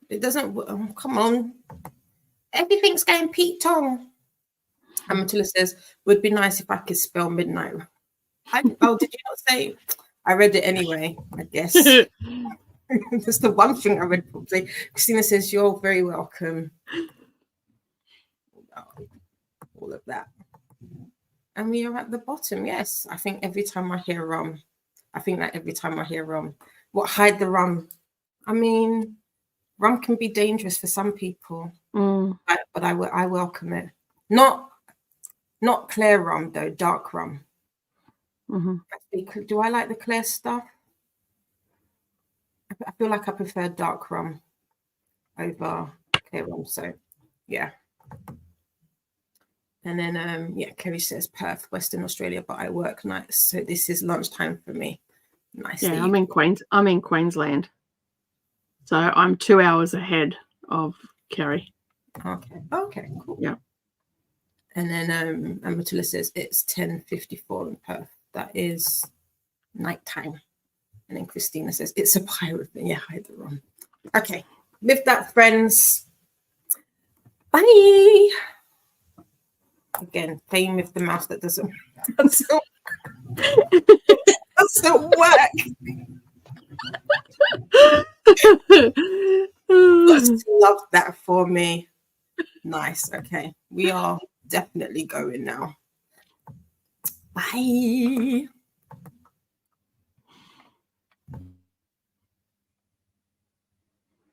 It doesn't, oh, come on. Everything's going Pete Tong. And Matilda says, would be nice if I could spell midnight. Did you not say? I read it anyway, I guess. That's the one thing I read probably. Christina says, you're very welcome. All of that. And we are at the bottom. Yes, I think every time I hear rum, what hide the rum? I mean, rum can be dangerous for some people, but I welcome it. Not clear rum though, dark rum. Mm-hmm. Do I like the clear stuff? I feel like I prefer dark rum over clear rum. So yeah. And then Kerry says Perth, Western Australia, but I work nights, so this is lunchtime for me. Nice. Yeah, I'm in Queensland, so I'm 2 hours ahead of Kerry. Okay, cool. Yeah. And then Matilda says it's 10:54 in Perth. That is nighttime. And then Christina says it's a pirate thing. Yeah, hide the rum. Okay, with that, friends. Bye. Again, playing with the mouse that doesn't work. Love that for me. Nice. Okay, we are definitely going now. Bye.